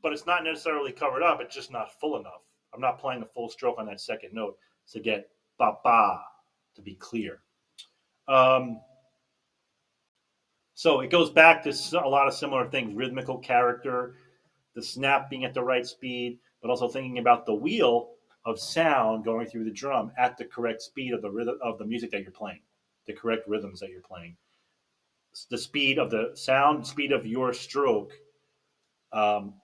but it's not necessarily covered up. It's just not full enough. I'm not playing the full stroke on that second note to get ba ba to be clear. So it goes back to a lot of similar things: rhythmical character, the snap being at the right speed, but also thinking about the wheel of sound going through the drum at the correct speed of the rhythm of the music that you're playing, the correct rhythms that you're playing, the speed of the sound, speed of your stroke um,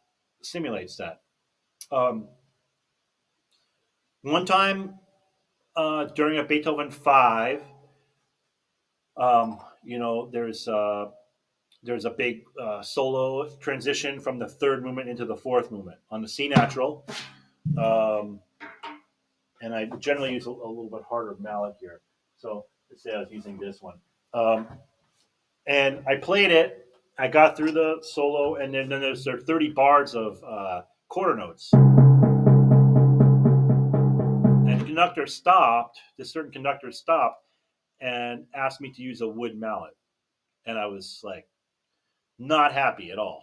simulates that. Um, One time during a Beethoven 5, there's a big solo transition from the third movement into the fourth movement on the C natural. Um, and I generally use a little bit harder mallet here. So let's say I was using this one. Um, and I played it. I got through the solo, and then there are 30 bars of quarter notes. And the conductor stopped. This certain conductor stopped and asked me to use a wood mallet, and I was like, not happy at all.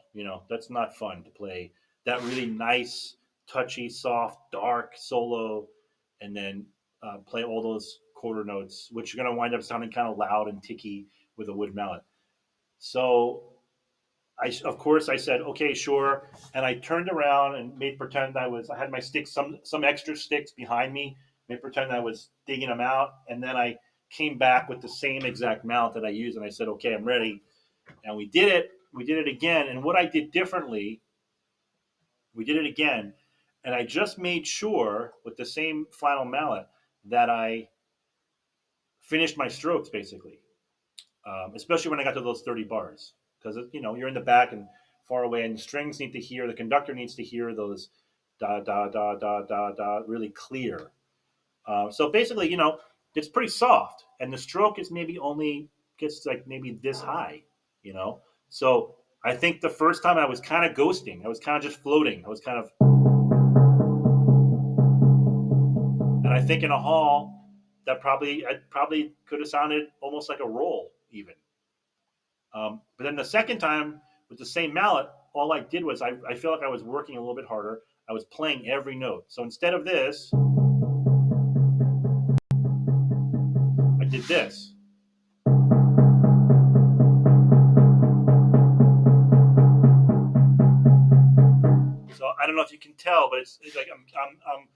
That's not fun to play that really nice, touchy, soft, dark solo, and then play all those quarter notes, which are going to wind up sounding kind of loud and ticky with a wood mallet. So of course, I said, okay, sure. And I turned around and made pretend I had my sticks, some extra sticks behind me, made pretend I was digging them out. And then I came back with the same exact mount that I used. And I said, okay, I'm ready. And we did it. We did it again. And what I did differently, we did it again. And I just made sure with the same flannel mallet that I finished my strokes basically, especially when I got to those 30 bars. Because, you're in the back and far away, and the strings need to hear, the conductor needs to hear those da, da, da, da, da, da really clear. So basically, it's pretty soft. And the stroke is maybe only gets like maybe this high, you know? So I think the first time I was kind of ghosting. I was kind of just floating. I was kind of, and I think in a hall, I probably could have sounded almost like a roll even. But then the second time with the same mallet, all I did was I feel like I was working a little bit harder. I was playing every note. So instead of this, I did this. So I don't know if you can tell, but it's like I'm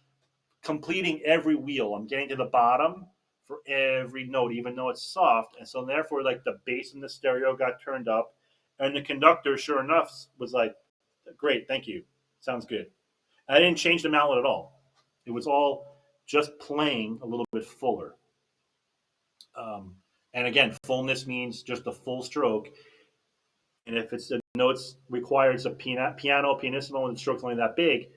completing every wheel. I'm getting to the bottom for every note, even though it's soft. And so therefore, like the bass in the stereo got turned up, and the conductor, sure enough, was like, "Great, thank you, sounds good." And I didn't change the mallet at all. It was all just playing a little bit fuller. Um, and again, fullness means just a full stroke. And if it's the notes required, it's a piano, pianissimo, and the stroke's only that big.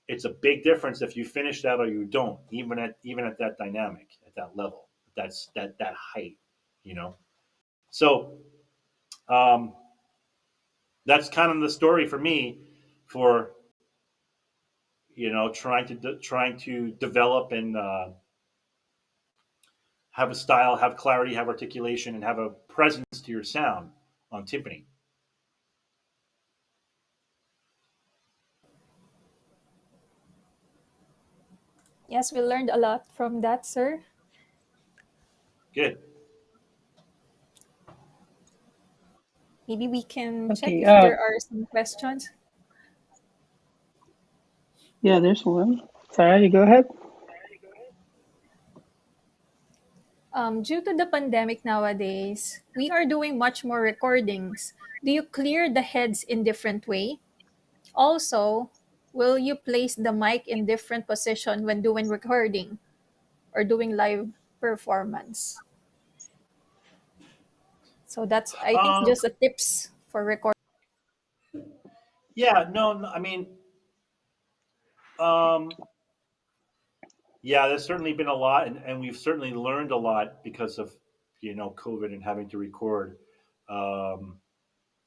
It's a big difference if you finish that or you don't, even at that dynamic, at that level, that height, you know. So um, that's kind of the story for me for trying to develop and have a style, have clarity, have articulation, and have a presence to your sound on timpani. Yes, we learned a lot from that, sir. Good. Maybe we can check Okay. if there are some questions. Yeah, there's one. Sarah, you go ahead. Due to the pandemic nowadays, we are doing much more recordings. Do you clear the heads in different way? Also, will you place the mic in different position when doing recording or doing live performance? So that's, I think, Um, just a tips for recording. yeah, no, no, I mean, um, yeah, there's certainly been a lot, and we've certainly learned a lot because of COVID and having to record um,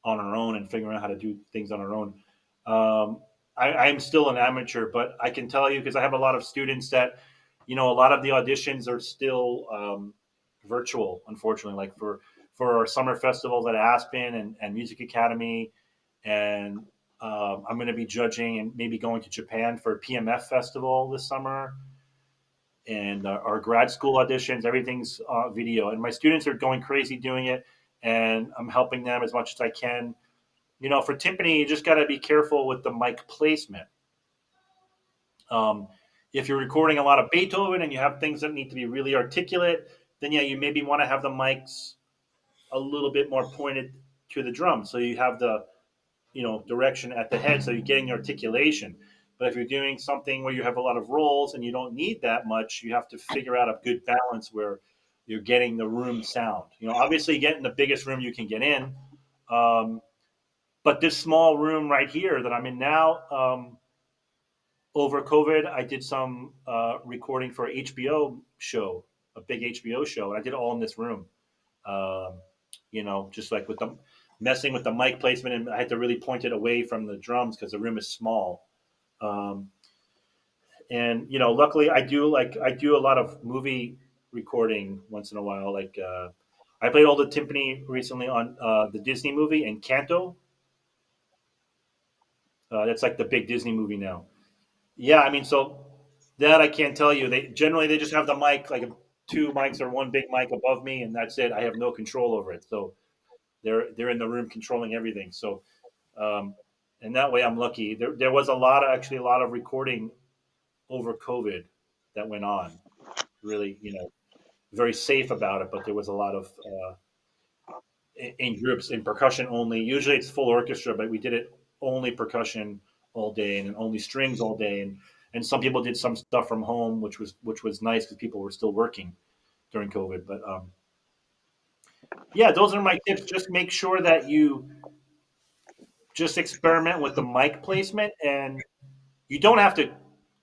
on our own and figuring out how to do things on our own. I'm still an amateur, but I can tell you because I have a lot of students that a lot of the auditions are still virtual, unfortunately. Like for our summer festivals at Aspen and Music Academy, and I'm going to be judging and maybe going to Japan for a PMF festival this summer. And our grad school auditions, everything's video, and my students are going crazy doing it, and I'm helping them as much as I can. For timpani, you just got to be careful with the mic placement. Um, if you're recording a lot of Beethoven and you have things that need to be really articulate, then yeah, you maybe want to have the mics a little bit more pointed to the drum, so you have the direction at the head, so you're getting the articulation. But if you're doing something where you have a lot of rolls and you don't need that much, you have to figure out a good balance where you're getting the room sound. Obviously, get in the biggest room you can get in. Um, but this small room right here that I'm in now, over COVID, I did some recording for a HBO show, a big HBO show, and I did it all in this room. Um, just like with the messing with the mic placement, and I had to really point it away from the drums because the room is small. Um, and luckily, I do a lot of movie recording once in a while. Like I played all the timpani recently on the Disney movie Encanto. That's like the big Disney movie now. Yeah, I mean, so that I can't tell you. They just have the mic, like two mics or one big mic above me, and that's it. I have no control over it. So they're in the room controlling everything. So um, and that way I'm lucky. There was a lot of recording over COVID that went on. Really, very safe about it, but there was a lot of in groups in percussion only. Usually it's full orchestra, but we did it only percussion all day and only strings all day. And some people did some stuff from home, which was nice because people were still working during COVID. But yeah, those are my tips. Just make sure that you just experiment with the mic placement, and you don't have to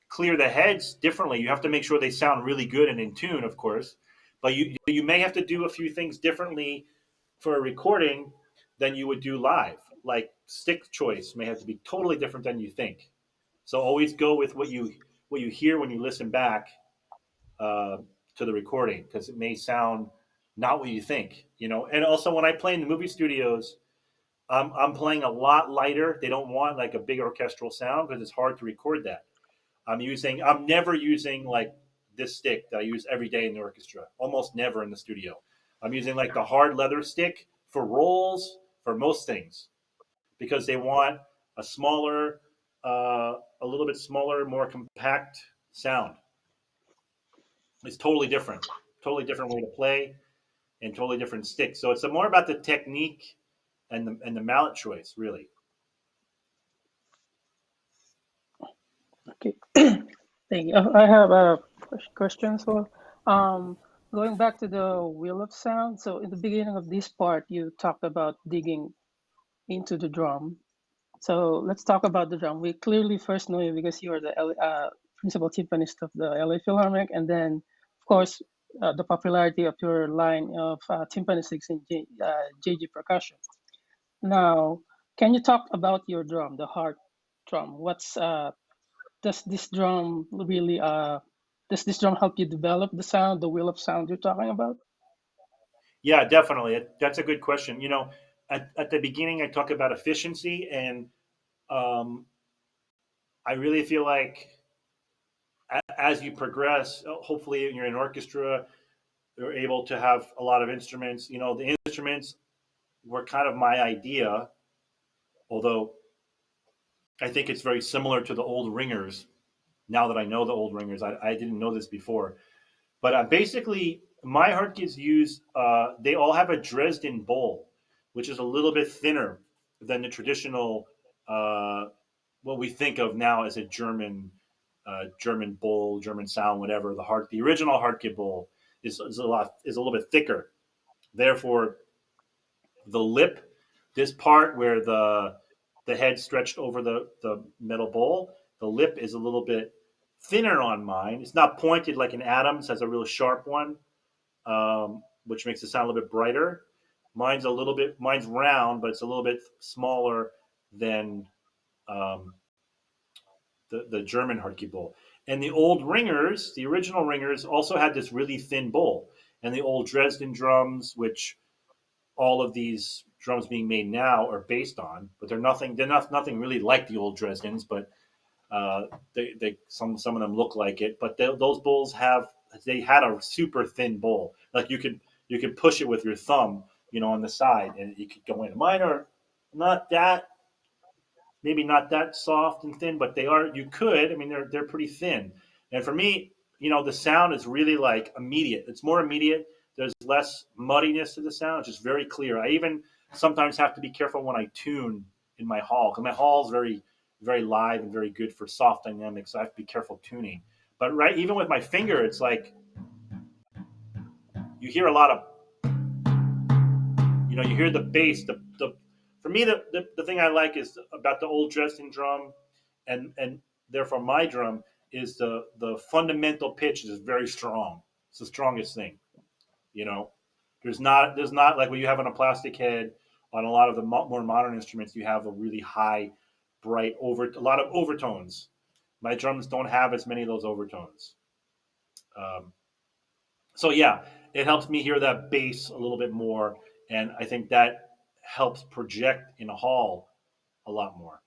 clear the heads differently. You have to make sure they sound really good and in tune, of course. But you may have to do a few things differently for a recording than you would do live. Like stick choice may have to be totally different than you think. So always go with what you hear when you listen back uh, to the recording because it may sound not what you think. And also when I play in the movie studios, I'm playing a lot lighter. They don't want like a big orchestral sound because it's hard to record that. I'm never using like this stick that I use every day in the orchestra. Almost never in the studio. I'm using like the hard leather stick for rolls for most things because they want a smaller, a little bit smaller, more compact sound. It's totally different way to play, and totally different stick. So it's more about the technique and the mallet choice, really. Okay. Thank you. I have a question as well. Um, Going back to the wheel of sound. So in the beginning of this part, you talked about digging into the drum. So let's talk about the drum. We clearly first know you because you are the principal timpanist of the LA Philharmonic, and then, of course, the popularity of your line of timpanistics in JG percussion. Now, can you talk about your drum, the heart drum? What's does this drum really does this drum help you develop the sound, the wheel of sound you're talking about? Yeah, definitely. That's a good question. At the beginning, I talk about efficiency, and um, I really feel like as you progress, hopefully you're in an orchestra, you're able to have a lot of instruments. The instruments were kind of my idea, although I think it's very similar to the old ringers. Now that I know the old ringers, I didn't know this before. But basically, my heart kids use, they all have a Dresden bowl, which is a little bit thinner than the traditional, uh, what we think of now as a German bowl, German sound, whatever. The original heart kit bowl is a little bit thicker. Therefore, the lip, this part where the head stretched over the metal bowl, the lip is a little bit thinner on mine. It's not pointed like an Adams has a real sharp one, which makes it sound a little bit brighter. Mine's round, but it's a little bit smaller than um, the German Hartke bowl. And the old ringers, the original ringers, also had this really thin bowl. And the old Dresden drums, which all of these drums being made now are based on, but they're nothing really like the old Dresdens, but some of them look like it. But those bowls they had a super thin bowl, like you could push it with your thumb, on the side, and you could go in. Mine are not that maybe not that soft and thin, but they are. You could. I mean, they're pretty thin. And for me, the sound is really like immediate. It's more immediate. There's less muddiness to the sound. It's just very clear. I even sometimes have to be careful when I tune in my hall because my hall is very, very live and very good for soft dynamics. So I have to be careful tuning. But even with my finger, it's like you hear a lot of you hear the bass. For me, the thing I like is about the old Dresden drum and therefore my drum is the fundamental pitch is very strong. It's the strongest thing. You know, there's not like what you have on a plastic head on a lot of the more modern instruments. You have a really high, bright a lot of overtones. My drums don't have as many of those overtones. Um, so yeah, it helps me hear that bass a little bit more, and I think that helps project in a hall a lot more.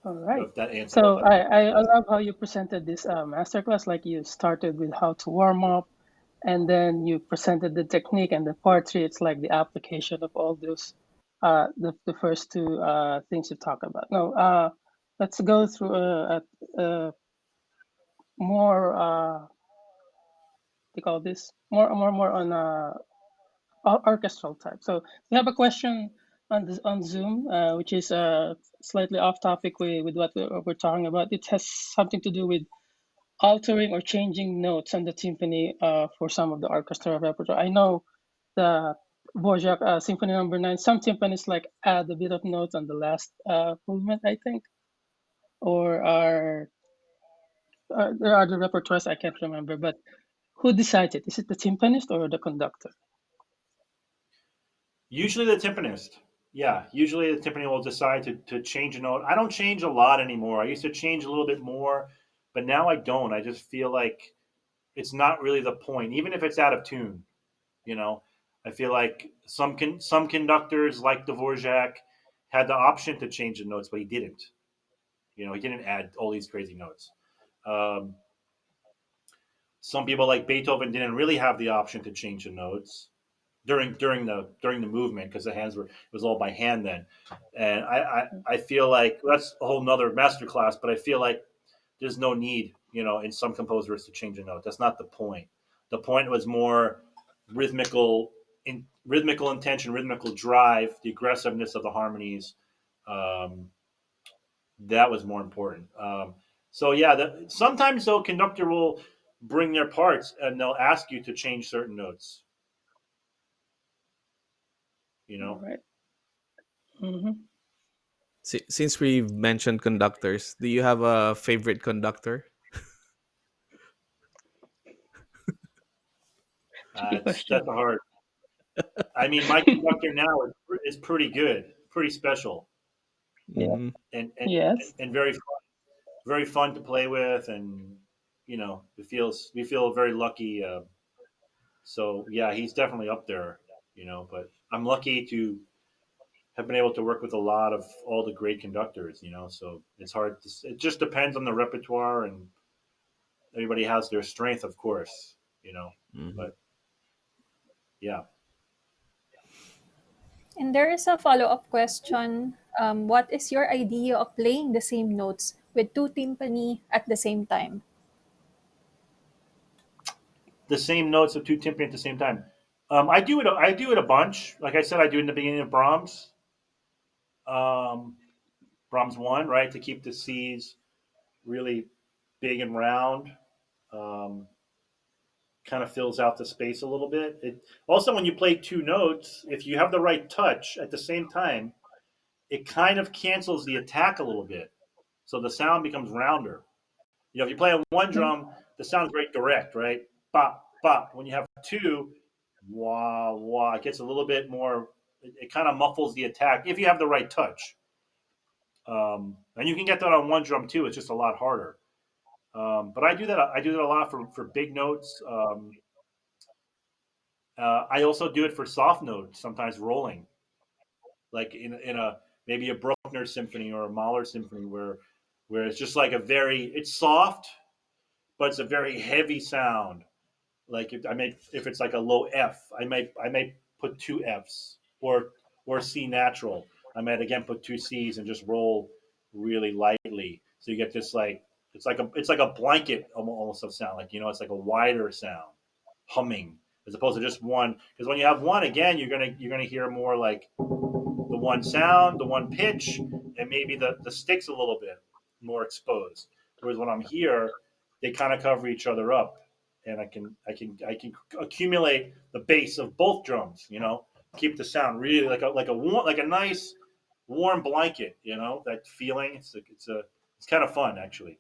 All right. If that answers So that. I love how you presented this masterclass. Like you started with how to warm up, and then you presented the technique, and the part three, it's like the application of all those, the first two things you talk about. Now, let's go through more, they call this, more on orchestral type. So we have a question on this on Zoom, which is slightly off topic with what we're talking about. It has something to do with altering or changing notes on the timpani for some of the orchestra repertoire. I know the Dvorak Symphony Number 9. Some timpanis like add a bit of notes on the last movement, I think, or there are the repertoires I can't remember. But who decides it? Is it the timpanist or the conductor? Usually the timpanist. Yeah, usually the timpani will decide to change a note. I don't change a lot anymore. I used to change a little bit more, but now I don't. I just feel like it's not really the point, even if it's out of tune. You know, I feel like some conductors like Dvorak had the option to change the notes, but he didn't. You know, he didn't add all these crazy notes. Um, some people like Beethoven didn't really have the option to change the notes during the movement because the hands were it was all by hand then, and I feel like that's a whole nother masterclass. But I feel like there's no need, in some composers to change a note. That's not the point. The point was more rhythmical intention, rhythmical drive, the aggressiveness of the harmonies. Um, that was more important. So yeah, sometimes though, conductor will bring their parts and they'll ask you to change certain notes. You All know, right. Mm-hmm. Since we've mentioned conductors, do you have a favorite conductor? Tricky that's question. a hard. I mean, my conductor now is pretty good, pretty special, Yeah. Hmm. Yes. and very fun to play with, and it feels we feel very lucky. So yeah, he's definitely up there. But I'm lucky to have been able to work with a lot of all the great conductors. So it's hard. It just depends on the repertoire, and everybody has their strength, of course. Hmm. But yeah. And there is a follow-up question. What is your idea of playing the same notes with two timpani at the same time? The same notes of two timpani at the same time. I do it. I do it a bunch. Like I said, I do it in the beginning of Brahms. Um, Brahms one, right, to keep the C's really big and round. Um, kind of fills out the space a little bit. Also, when you play two notes, if you have the right touch at the same time, it kind of cancels the attack a little bit, so the sound becomes rounder. If you play on one Mm, drum, the sound's very direct, right? Bop, bop. When you have two, wah, wah, it gets a little bit more, it kind of muffles the attack if you have the right touch. And you can get that on one drum too. It's just a lot harder. But I do that. I do that a lot for big notes. I also do it for soft notes, sometimes rolling, like in a maybe a Bruckner symphony or a Mahler symphony, where it's just like it's soft, but it's a very heavy sound. Like if it's like a low F, I may put two Fs or C natural. I might again put two Cs and just roll really lightly. So you get this like it's like a blanket almost of sound. Like it's like a wider sound, humming as opposed to just one. Because when you have one again, you're gonna hear more like the one sound, the one pitch, and maybe the sticks a little bit more exposed. Whereas when I'm here, they kind of cover each other up, and I can accumulate the bass of both drums. keep the sound really like a nice warm blanket. You know that feeling. It's kind of fun actually.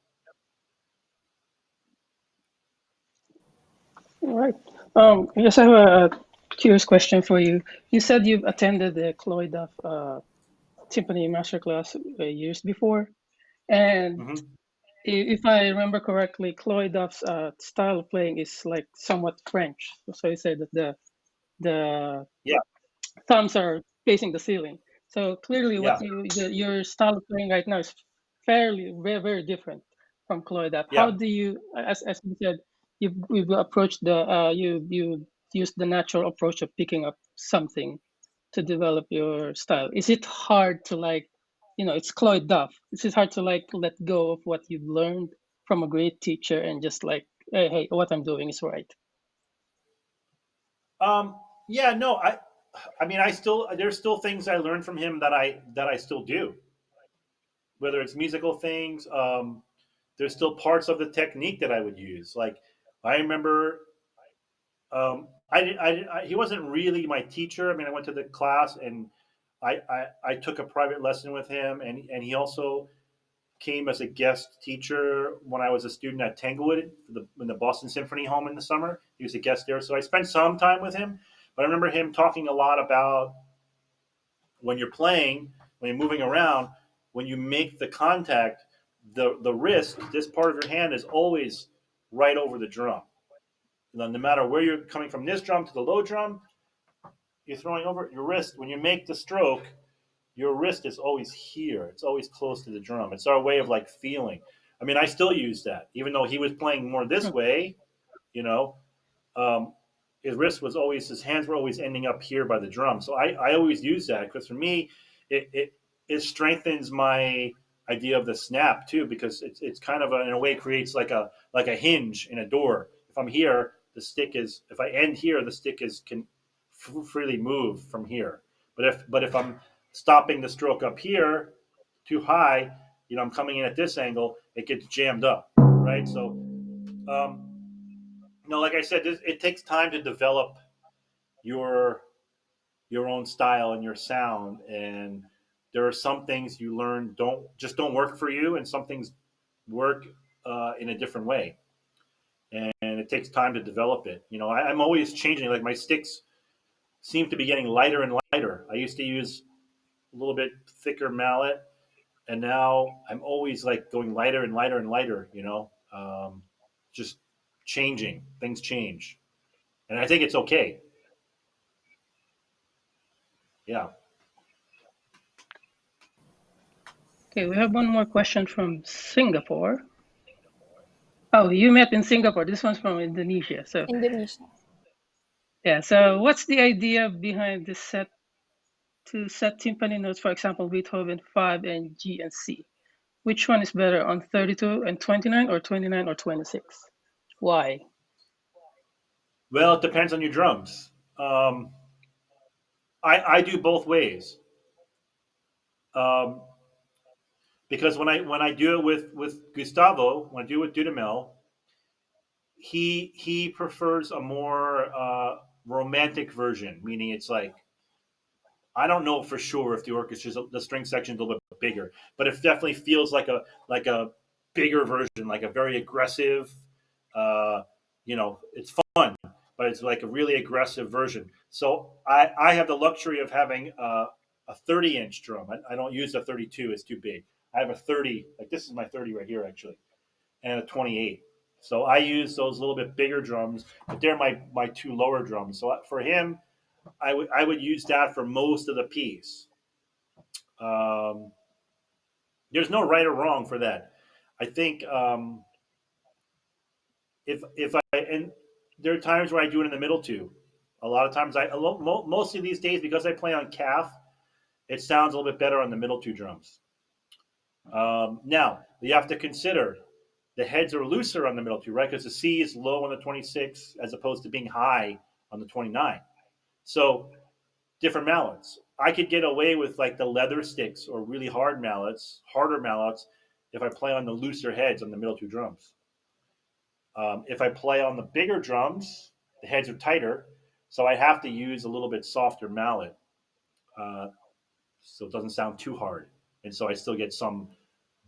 All right. I guess I have a curious question for you. You said you've attended the Cloyd Duff Timpani masterclass years before, and Hmm. if I remember correctly, Cloyd Duff's style of playing is like somewhat French. So you said that the Yeah, thumbs are facing the ceiling. So clearly, yeah, your style of playing right now is fairly very different from Cloyd Up. How yeah. do you, as you said, you've approached the you use the natural approach of picking up something to develop your style. Is it hard to like, it's Cloyd Duff. Is it hard to like let go of what you've learned from a great teacher and just like, hey, what I'm doing is right? Um, yeah, no, I mean, I still there's still things I learned from him that I still do, whether it's musical things. There's still parts of the technique that I would use. Like I remember, he wasn't really my teacher. I mean, I went to the class and I took a private lesson with him, and he also came as a guest teacher when I was a student at Tanglewood in the Boston Symphony Home in the summer. He was a guest there, so I spent some time with him. But I remember him talking a lot about when you're playing, when you're moving around, when you make the contact, the wrist, this part of your hand is always right over the drum. No matter where you're coming from, this drum to the low drum, you're throwing over your wrist. When you make the stroke, your wrist is always here. It's always close to the drum. It's our way of like feeling. I mean, I still use that, even though he was playing more this way. You know, um, his hands were always ending up here by the drum. So I always use that because for me, it, it it strengthens my idea of the snap too because it's kind of in a way creates like a hinge in a door. If I'm here, the stick is if I end here, the stick is can freely move from here. But if I'm stopping the stroke up here too high, I'm coming in at this angle, it gets jammed up, right? So um, like I said, it takes time to develop your your own style and your sound, and there are some things you learn don't work for you, and some things work in a different way, and it takes time to develop it. I'm always changing. Like my sticks seem to be getting lighter and lighter. I used to use a little bit thicker mallet, and now I'm always like going lighter and lighter and lighter. Just changing. Things change, and I think it's okay. Yeah. Okay, we have one more question from Singapore. Oh, you met in Singapore. This one's from Indonesia. So, Indonesia. yeah. So, what's the idea behind this set timpani notes, for example, Beethoven 5 and G and C? Which one is better on 32 and 29 or 29 or 26? Why? Well, it depends on your drums. I do both ways um, because when I do it with Gustavo, when I do it with Dudamel, he prefers a more romantic version, meaning it's like I don't know for sure if the string section is a little bit bigger, but it definitely feels like a bigger version, like a very aggressive. Uh, it's fun, but it's like a really aggressive version. So I have the luxury of having a 30-inch drum. I don't use a 32; it's too big. I have a 30, like this is my 30 right here actually, and a 28. So I use those little bit bigger drums, but they're my two lower drums. So for him, I would use that for most of the piece. Um, there's no right or wrong for that. I think if I and there are times where I do it in the middle too. A lot of times mostly these days because I play on calf, it sounds a little bit better on the middle two drums. Now you have to consider the heads are looser on the middle two, right? Because the C is low on the 26 as opposed to being high on the 29. So different mallets. I could get away with like the leather sticks or really harder mallets, if I play on the looser heads on the middle two drums. If I play on the bigger drums, the heads are tighter. So I have to use a little bit softer mallet, uh, so it doesn't sound too hard, and so I still get some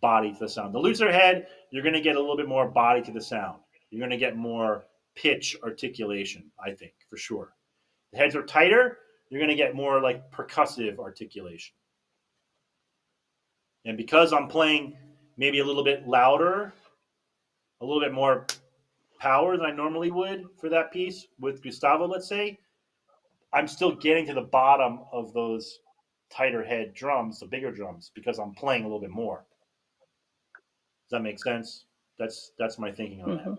body to the sound. The looser head, you're going to get a little bit more body to the sound. You're going to get more pitch articulation, I think, for sure. The heads are tighter, you're going to get more like percussive articulation. And because I'm playing maybe a little bit louder, a little bit more power than I normally would for that piece with Gustavo, let's say, I'm still getting to the bottom of those tighter head drums, the bigger drums, because I'm playing a little bit more. Does that make sense? That's my thinking on that. Mm-hmm.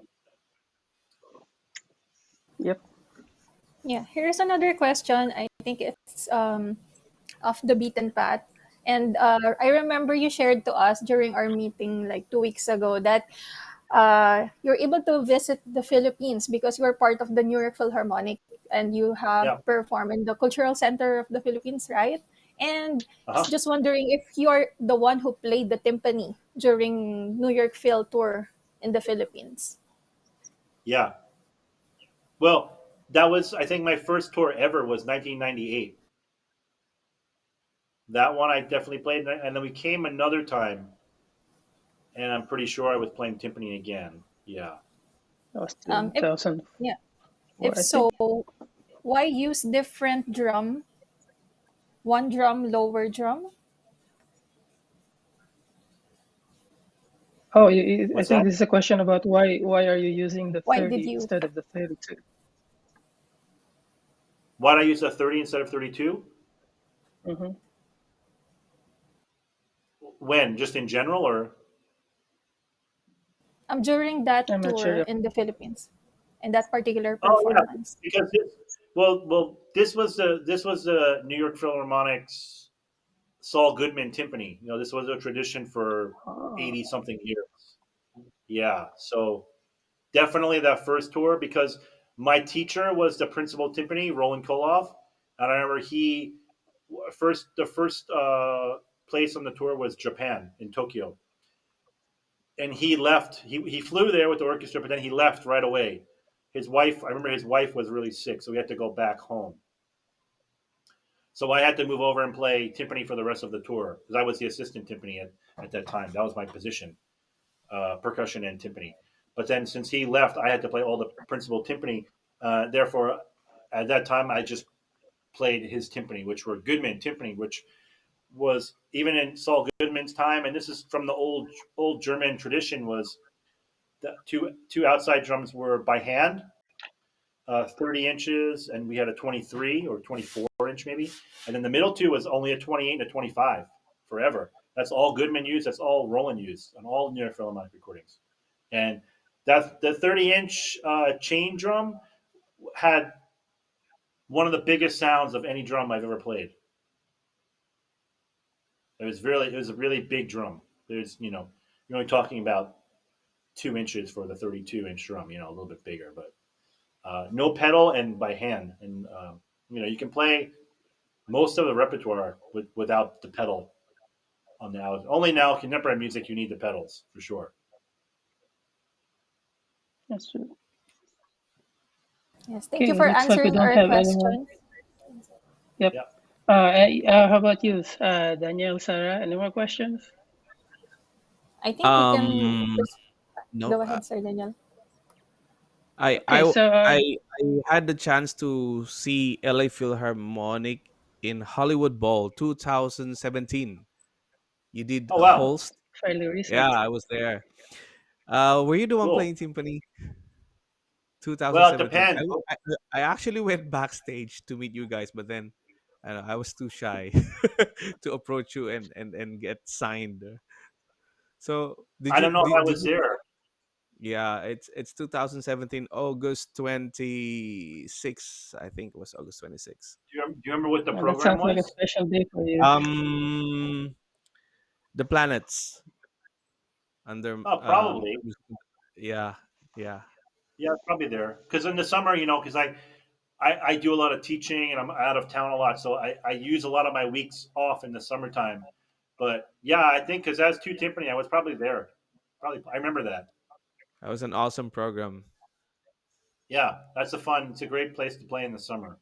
Yep. Yeah, here's another question. I think it's off the beaten path. And I remember you shared to us during our meeting like 2 weeks ago that you're able to visit the Philippines because you're part of the New York Philharmonic and you have Yeah. performed in the Cultural Center of the Philippines, right? And Uh huh. just wondering if you're the one who played the timpani during New York Phil tour in the Philippines. Yeah. Well, that was I think my first tour ever was 1998. That one I definitely played, and then we came another time, and I'm pretty sure I was playing timpani again. Yeah. That was If 2004, yeah, if I so, think. why use different drum? One drum, lower drum. Oh, I What's think that? this is a question about why are you using the Why did 30 you? instead of the 32? Why did I use a 30 instead of 32? Mm-hmm. When? Just in general, or During that I'm not tour sure if. in the Philippines, in that particular oh yeah, performance. because this was the New York Philharmonic's Saul Goodman timpani. You know, this was a tradition for Oh, 80 something years. Yeah, so definitely that first tour because my teacher was the principal timpani, Roland Koloff, and I remember he first the first place on the tour was Japan in Tokyo, and he left. He flew there with the orchestra, but then he left right away. His wife, I remember his wife was really sick, so he had to go back home. So I had to move over and play timpani for the rest of the tour because I was the assistant timpani at that time. That was my position, percussion and timpani. But then since he left, I had to play all the principal timpani. Therefore, at that time, I just played his timpani, which were Goodman timpani, which was even in Saul Goodman's time, and this is from the old German tradition. Was the two outside drums were by hand, 30 inches, and we had a 23 or 24-inch maybe, and then the middle two was only a 28 and a 25 forever. That's all Goodman used. That's all Roland used on all New York Philharmonic recordings. And that the 30-inch chain drum had one of the biggest sounds of any drum I've ever played. It was a really big drum. There's you're only talking about 2 inches for the 32-inch drum. A little bit bigger, but no pedal and by hand. And you can play most of the repertoire without the pedal on now. Only now contemporary music you need the pedals for sure. that's true. Yes, thank you Okay, for looks like we answering don't our have anyone. question. Yep. Yeah. How about you, Danielle, Sarah? Any more questions? I think we can Um, just no, go ahead, Sir Daniel. I I Okay, so I I had the chance to see LA Philharmonic in Hollywood Bowl 2017. You did Oh wow, host. fairly Yeah, recent. I was there. Were you the one cool. playing timpani? Well, it 2017. depends. I actually went backstage to meet you guys, but then I was too shy to approach you and get signed. So I don't know if I did was you? there. Yeah, it's 2017 August 26. I think it was August 26. Do you remember what the That program sounds like a was? special day for you. Um, the planets under Oh, probably. yeah, yeah. Yeah, probably there. Because in the summer, because I do a lot of teaching and I'm out of town a lot, so I use a lot of my weeks off in the summertime. But yeah, I think because as two timpani, I was probably there. Probably, I remember that. That was an awesome program. Yeah, that's a fun. It's a great place to play in the summer.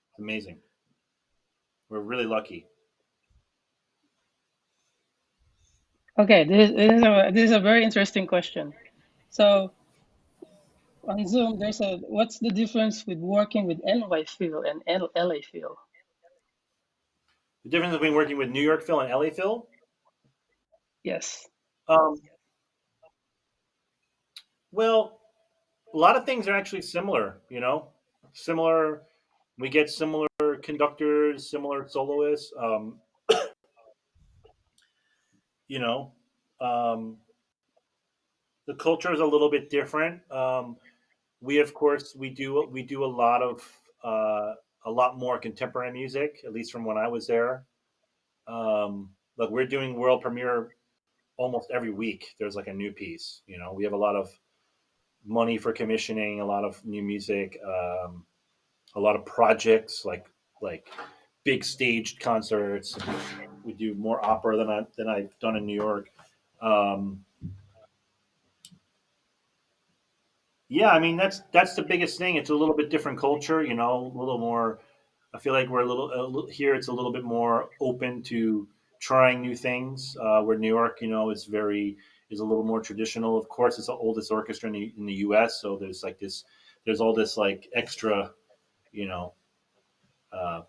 It's amazing. We're really lucky. Okay, this is a very interesting question. So on Zoom, there's a what's the difference with working with NY Phil and LA Phil? The difference between working with New York Phil and LA Phil. Yes, Um, well, a lot of things are actually similar. Similar. We get similar conductors, similar soloists. You know, um, the culture is a little bit different. We of course we do a lot more contemporary music, at least from when I was there. Look, we're doing world premiere almost every week. There's like a new piece. We have a lot of money for commissioning, a lot of new music, a lot of projects like big staged concerts. We do more opera than I've done in New York. Um, yeah, I mean that's the biggest thing. It's a little bit different culture, a little more. I feel like we're a little here. It's a little bit more open to trying new things. Where New York, is a little more traditional. Of course, it's the oldest orchestra in the U.S. So there's all this like you know, uh,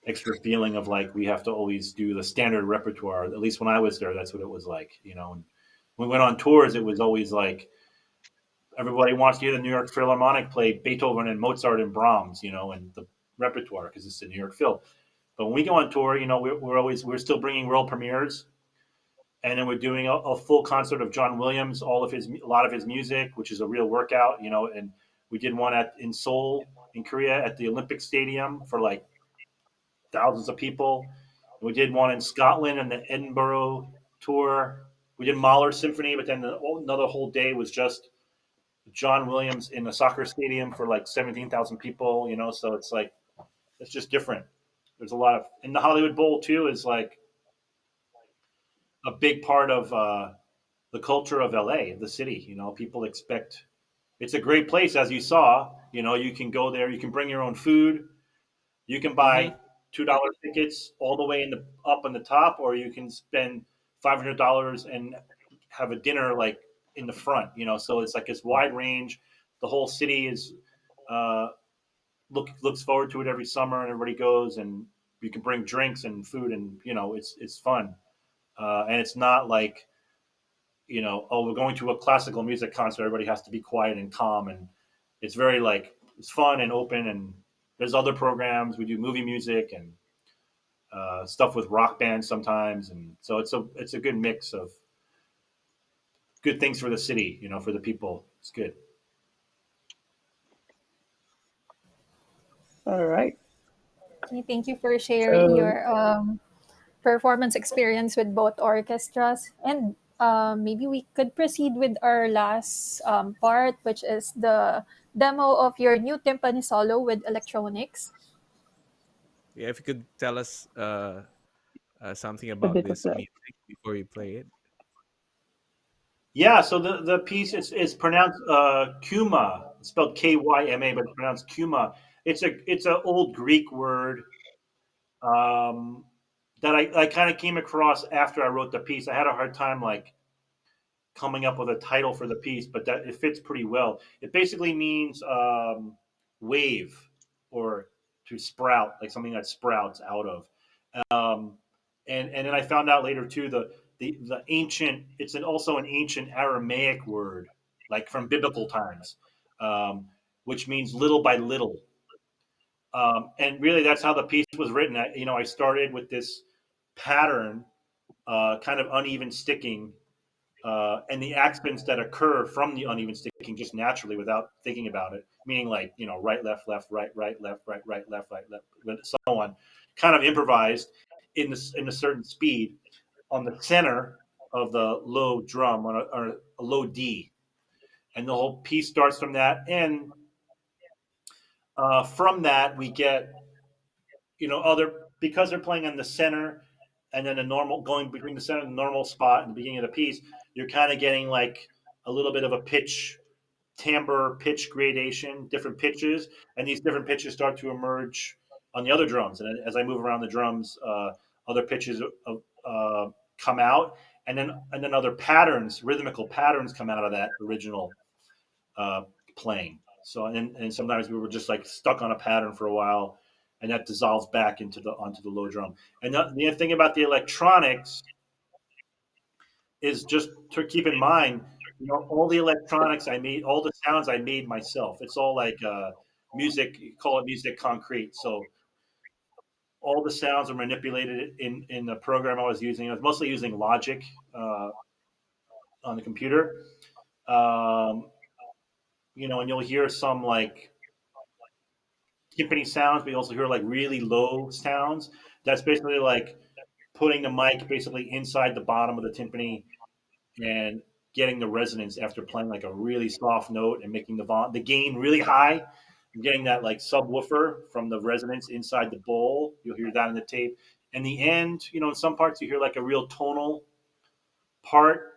extra feeling of like we have to always do the standard repertoire. At least when I was there, that's what it was like. And when we went on tours, it was always like everybody wants to hear the New York Philharmonic play Beethoven and Mozart and Brahms, and the repertoire because it's the New York Phil. But when we go on tour, we're still bringing world premieres, and then we're doing a full concert of John Williams, a lot of his music, which is a real workout, And we did one in Seoul in Korea at the Olympic Stadium for like thousands of people. We did one in Scotland and the Edinburgh tour. We did Mahler Symphony, but then another whole day was just John Williams in a soccer stadium for like 17,000 people. So it's just different. There's a lot of, and the Hollywood Bowl too is like a big part of the culture of LA, the city. People expect it's a great place, as you saw. You can go there, you can bring your own food, you can Mm-hmm. buy $2 tickets all the way in the up on the top, or you can spend $500 and have a dinner like in the front. So it's like this wide range. The whole city is uh, looks forward to it every summer, and everybody goes, and you can bring drinks and food, and it's fun, and it's not like oh, we're going to a classical music concert, everybody has to be quiet and calm, and it's very like it's fun and open, and there's other programs. We do movie music and stuff with rock bands sometimes, and so it's a good mix of good things for the city, for the people. It's good. all right. Okay, thank you for sharing So your performance experience with both orchestras. And maybe we could proceed with our last part, which is the demo of your new timpani solo with electronics. Yeah, if you could tell us something a about bit of this that. music before you play it. Yeah, so the piece is pronounced Kuma. It's spelled Kyma, but it's pronounced Kuma. It's an old Greek word that I kind of came across after I wrote the piece. I had a hard time like coming up with a title for the piece, but that it fits pretty well. It basically means wave or to sprout, like something that sprouts out of. Um, and then I found out later too the ancient also an ancient Aramaic word, like from biblical times, um, which means little by little. And really, that's how the piece was written. I started with this pattern, kind of uneven sticking, and the accents that occur from the uneven sticking just naturally without thinking about it, meaning like right, left, right, left, right, left, so on, kind of improvised in a certain speed on the center of the low drum on a low D, and the whole piece starts from that, and from that we get other because they're playing on the center and then the normal going between the center and the normal spot in the beginning of the piece, you're kind of getting like a little bit of a pitch timbre pitch gradation, different pitches, and these different pitches start to emerge on the other drums. And as I move around the drums, other pitches come out, and then other patterns, rhythmical patterns, come out of that original uh, playing. So and sometimes we were just like stuck on a pattern for a while, and that dissolves back into the onto the low drum. And the thing about the electronics is just to keep in mind, all the electronics I made, all the sounds I made myself. It's all like music, call it music concrete. So all the sounds are manipulated in the program I was using. I was mostly using Logic uh, on the computer. Um, and you'll hear some like timpani sounds, but you also hear like really low sounds. That's basically like putting the mic basically inside the bottom of the timpani and getting the resonance after playing like a really soft note and making the gain really high. I'm getting that like subwoofer from the resonance inside the bowl. You'll hear that in the tape. And the end, in some parts you hear like a real tonal part.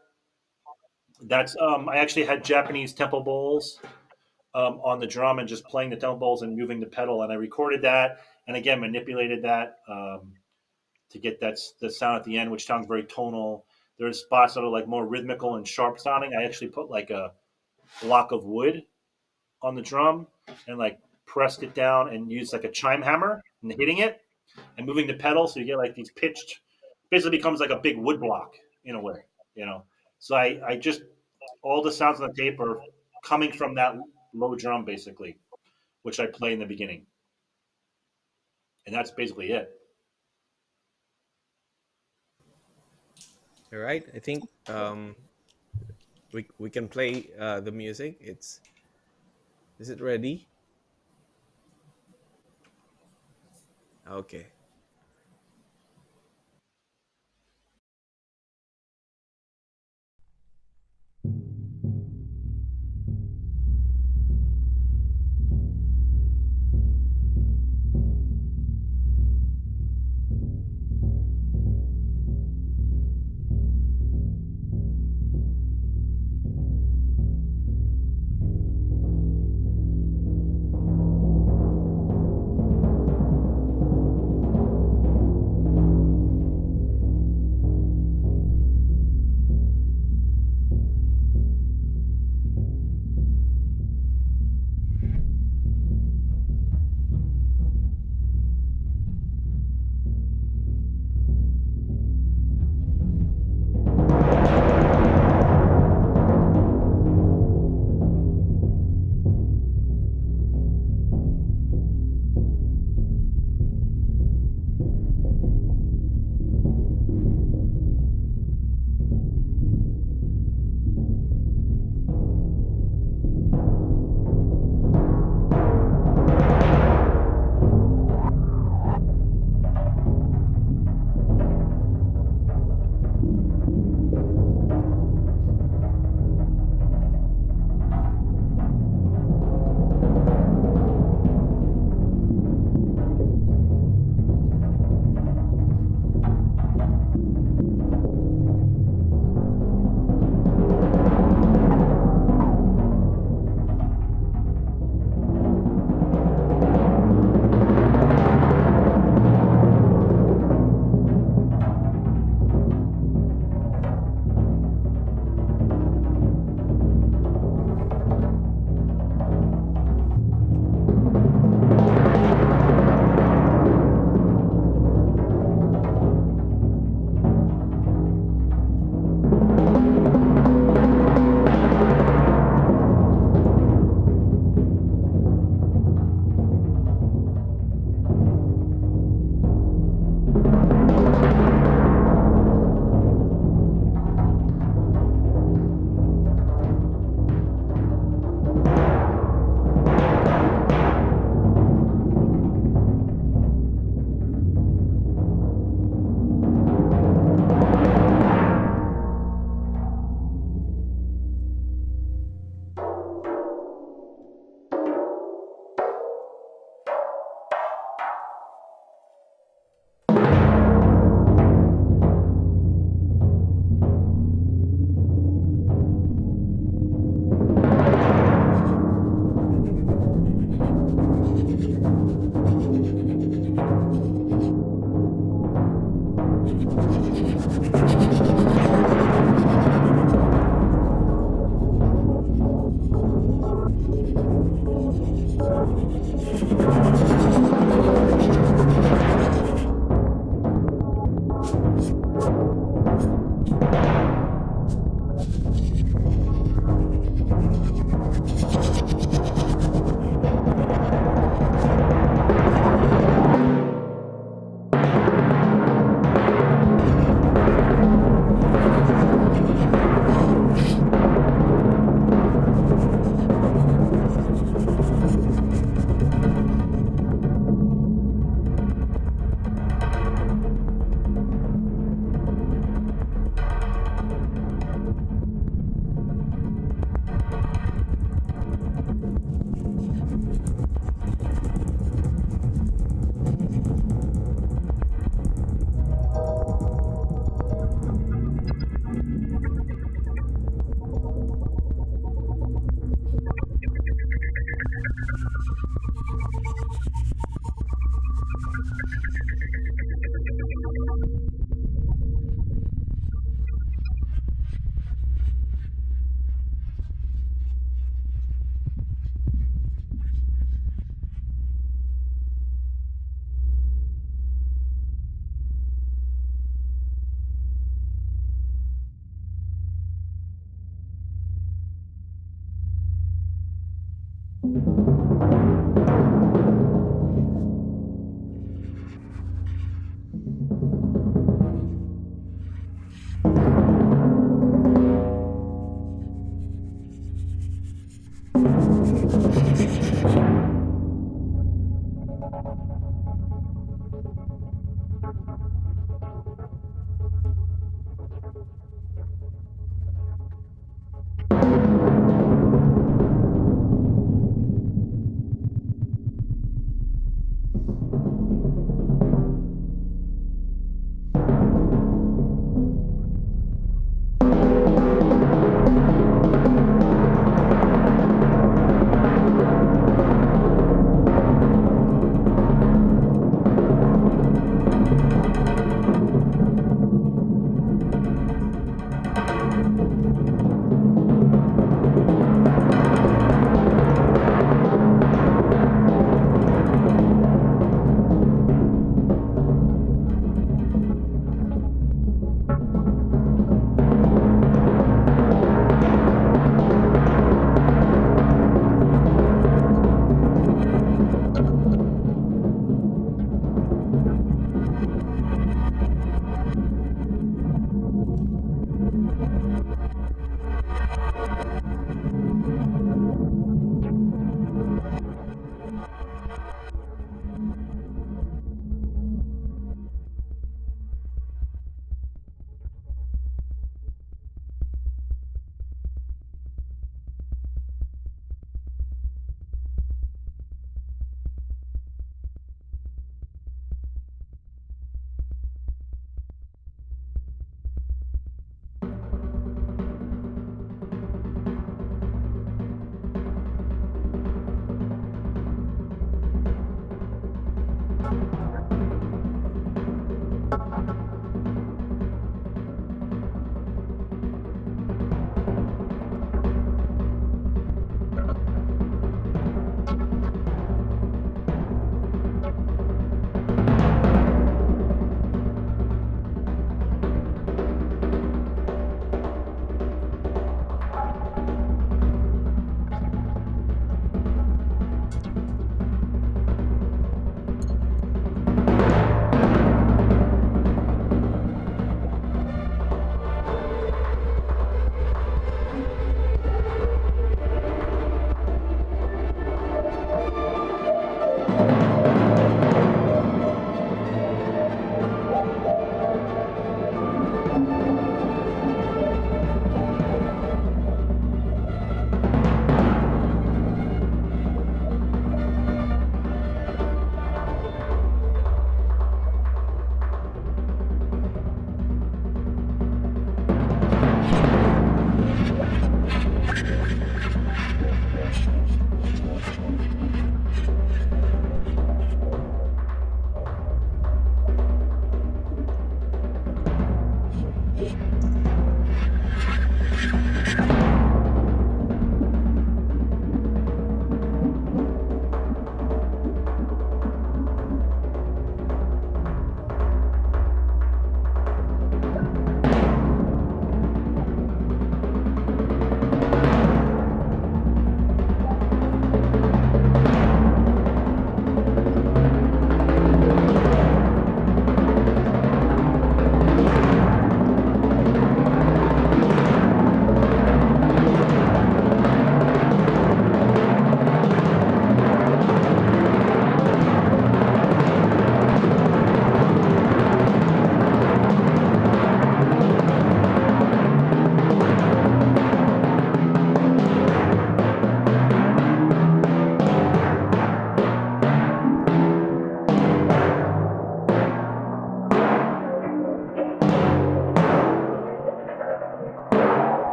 That's I actually had Japanese tempo bowls on the drum and just playing the tempo bowls and moving the pedal, and I recorded that and again manipulated that to get the sound at the end, which sounds very tonal. There's spots that are like more rhythmical and sharp sounding. I actually put like a block of wood on the drum and like pressed it down and used like a chime hammer and hitting it and moving the pedal, so you get like these pitched. Basically, becomes like a big wood block in a way, you know. So I just all the sounds on the tape are coming from that low drum basically, which I play in the beginning, and that's basically it. All right. I think we can play the music. Is it ready? Okay.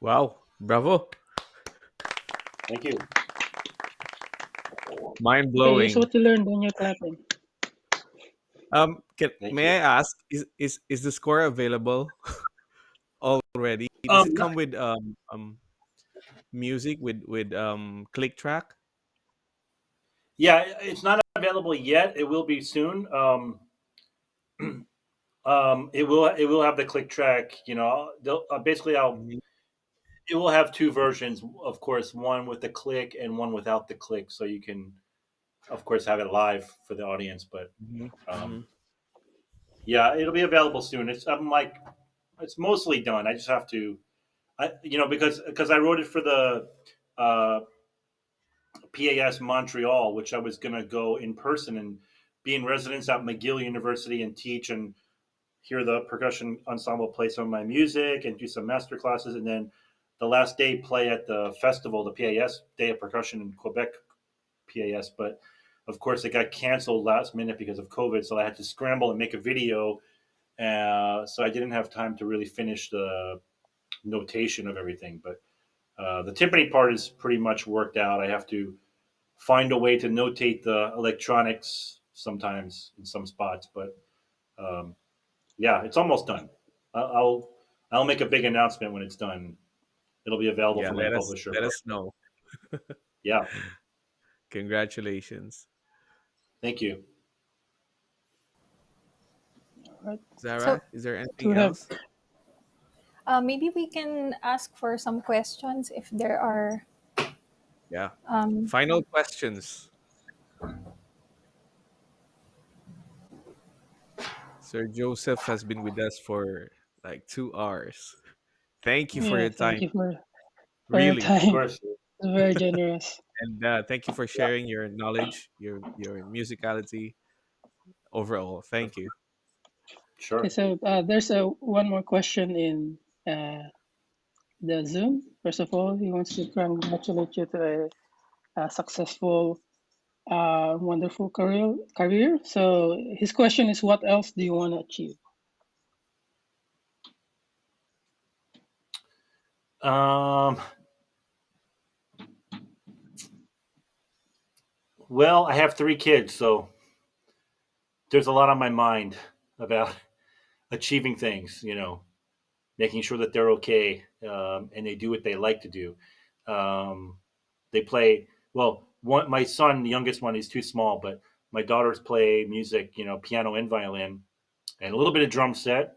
Wow, bravo. Thank you. Mind Okay, here's blowing. what you learned when you're clapping. Thank May you. I ask, is the score available already? Does it No, come with music with click track? yeah, it's not available yet. It will be soon. It will have the click track. Basically, Mhm. it will have two versions, of course, one with the click and one without the click, so you can, of course, have it live for the audience. But Mhm. um, Mhm. yeah, it'll be available soon. It's mostly done. I just have to, because I wrote it for the uh, PAS Montreal, which I was going to go in person and be in residence at McGill University and teach and hear the percussion ensemble play some of my music and do some master classes, and then the last day play at the festival, the PAS Day of Percussion in Quebec, PAS. But of course, it got canceled last minute because of COVID, so I had to scramble and make a video. So I didn't have time to really finish the notation of everything. But the timpani part is pretty much worked out. I have to find a way to notate the electronics sometimes in some spots, but um, yeah, it's almost done. I'll I'll make a big announcement when it's done. It'll be available Yeah, from my publisher. let But us know. yeah, Congratulations. thank you. All right. So Zara, is there Do anything we have else? maybe we can ask for some questions if there are. Yeah. Um, Final questions. Sir Joseph has been with us for like 2 hours. Thank you for yeah, your thank time, you for your really. Of time. course, It's very generous. And thank you for yeah, sharing your knowledge, your musicality overall. Thank you. Okay, sure. so there's a one more question in the Zoom. First of all, he wants to congratulate you to a successful, wonderful career. So his question is, what else do you want to achieve? Um, well, I have three kids, so there's a lot on my mind about achieving things. Making sure that they're okay, and they do what they like to do. Um, they play well. One, my son, the youngest one, is too small, but my daughters play music, piano and violin, and a little bit of drum set,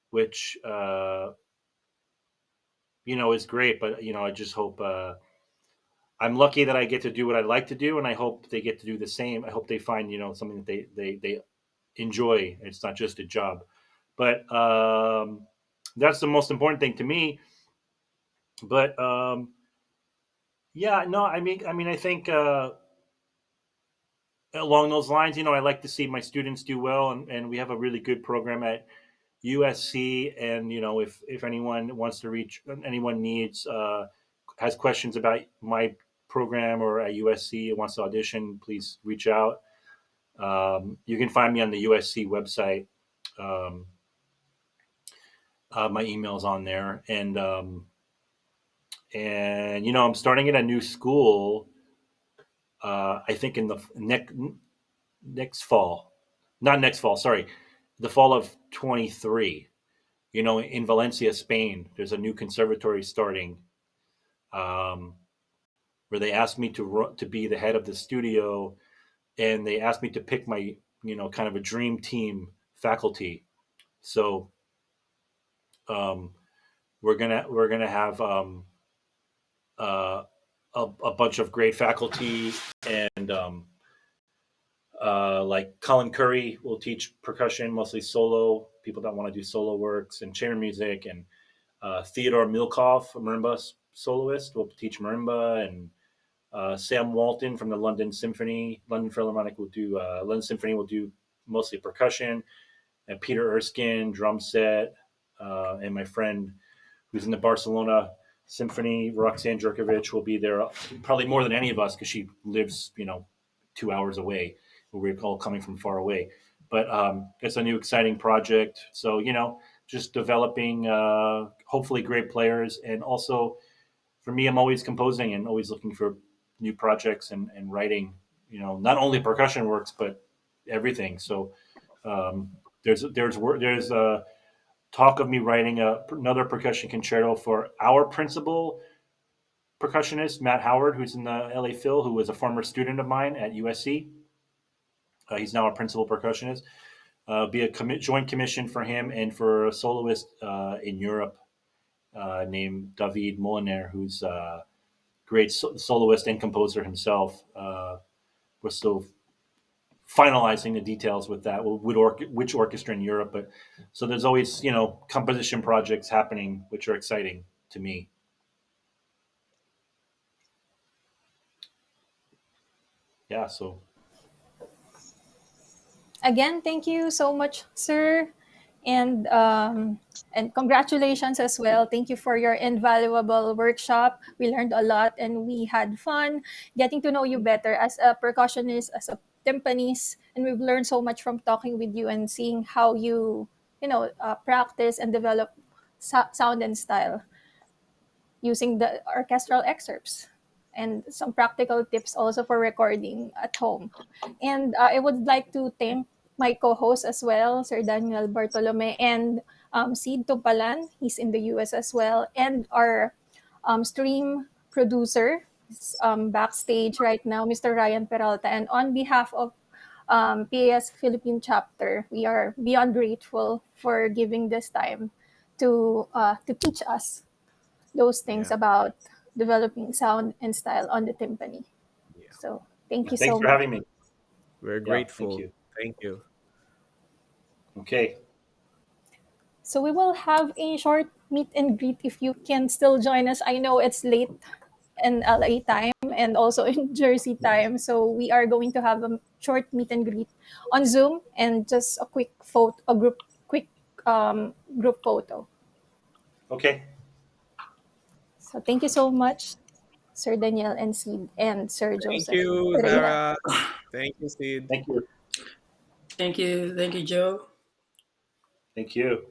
which is great. But I just hope I'm lucky that I get to do what I like to do, and I hope they get to do the same. I hope they find something that they enjoy. It's not just a job, but that's the most important thing to me. But yeah, no, I mean, I think along those lines, I like to see my students do well, and we have a really good program at USC. And if anyone wants to reach, anyone needs, has questions about my program or at USC wants to audition, please reach out. You can find me on the USC website. Um, my email's on there, and I'm starting at a new school. I think in the next fall, not next fall, sorry, the fall of 23. In Valencia, Spain, there's a new conservatory starting, um, where they asked me to be the head of the studio, and they asked me to pick my kind of a dream team faculty. So um, we're gonna have uh, a bunch of great faculty, and like Colin Curry will teach percussion, mostly solo. People that want to do solo works and chamber music, and Theodore Milkov, a marimba soloist, will teach marimba, and Sam Walton from the London Philharmonic will do London Symphony will do mostly percussion, and Peter Erskine drum set, and my friend who's in the Barcelona Symphony, Roxanne Jerkovich, will be there probably more than any of us because she lives 2 hours away. We're all coming from far away, but it's a new exciting project. So just developing hopefully great players. And also for me, I'm always composing and always looking for new projects and writing. Not only percussion works but everything. So there's talk of me writing another percussion concerto for our principal percussionist Matt Howard, who's in the LA Phil, who was a former student of mine at USC. He's now a principal percussionist. Be a joint commission for him and for a soloist in Europe named David Moliner, who's a great soloist and composer himself. We're still finalizing the details with that, which orchestra in Europe. But so there's always composition projects happening, which are exciting to me. Yeah. So Again, thank you so much, sir, and congratulations as well. Thank you for your invaluable workshop. We learned a lot and we had fun getting to know you better as a percussionist, as a timpanist, and we've learned so much from talking with you and seeing how you practice and develop sound and style using the orchestral excerpts and some practical tips also for recording at home. And I would like to thank my co-host as well, Sir Daniel Bartolome, and Sid Topalan. He's in the US as well, and our stream producer backstage right now, Mr. Ryan Peralta. And on behalf of PAS Philippine chapter, we are beyond grateful for giving this time to teach us those things Yeah. about developing sound and style on the timpani. Yeah. So thank you thanks so for much. having me. We're Yeah. Thank grateful. you. Thank you. Okay. So we will have a short meet and greet if you can still join us. I know it's late in LA time and also in Jersey time. So we are going to have a short meet and greet on Zoom and just a quick photo, a quick group photo. Okay. So thank you so much, Sir Daniel and Sid and Sir Thank Joseph you, Pereira. Zara. Thank you, Sid. Thank you. Thank you. Thank you, Joe. Thank you.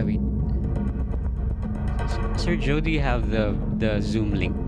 Wait. Sir Joe, do you have the Zoom link?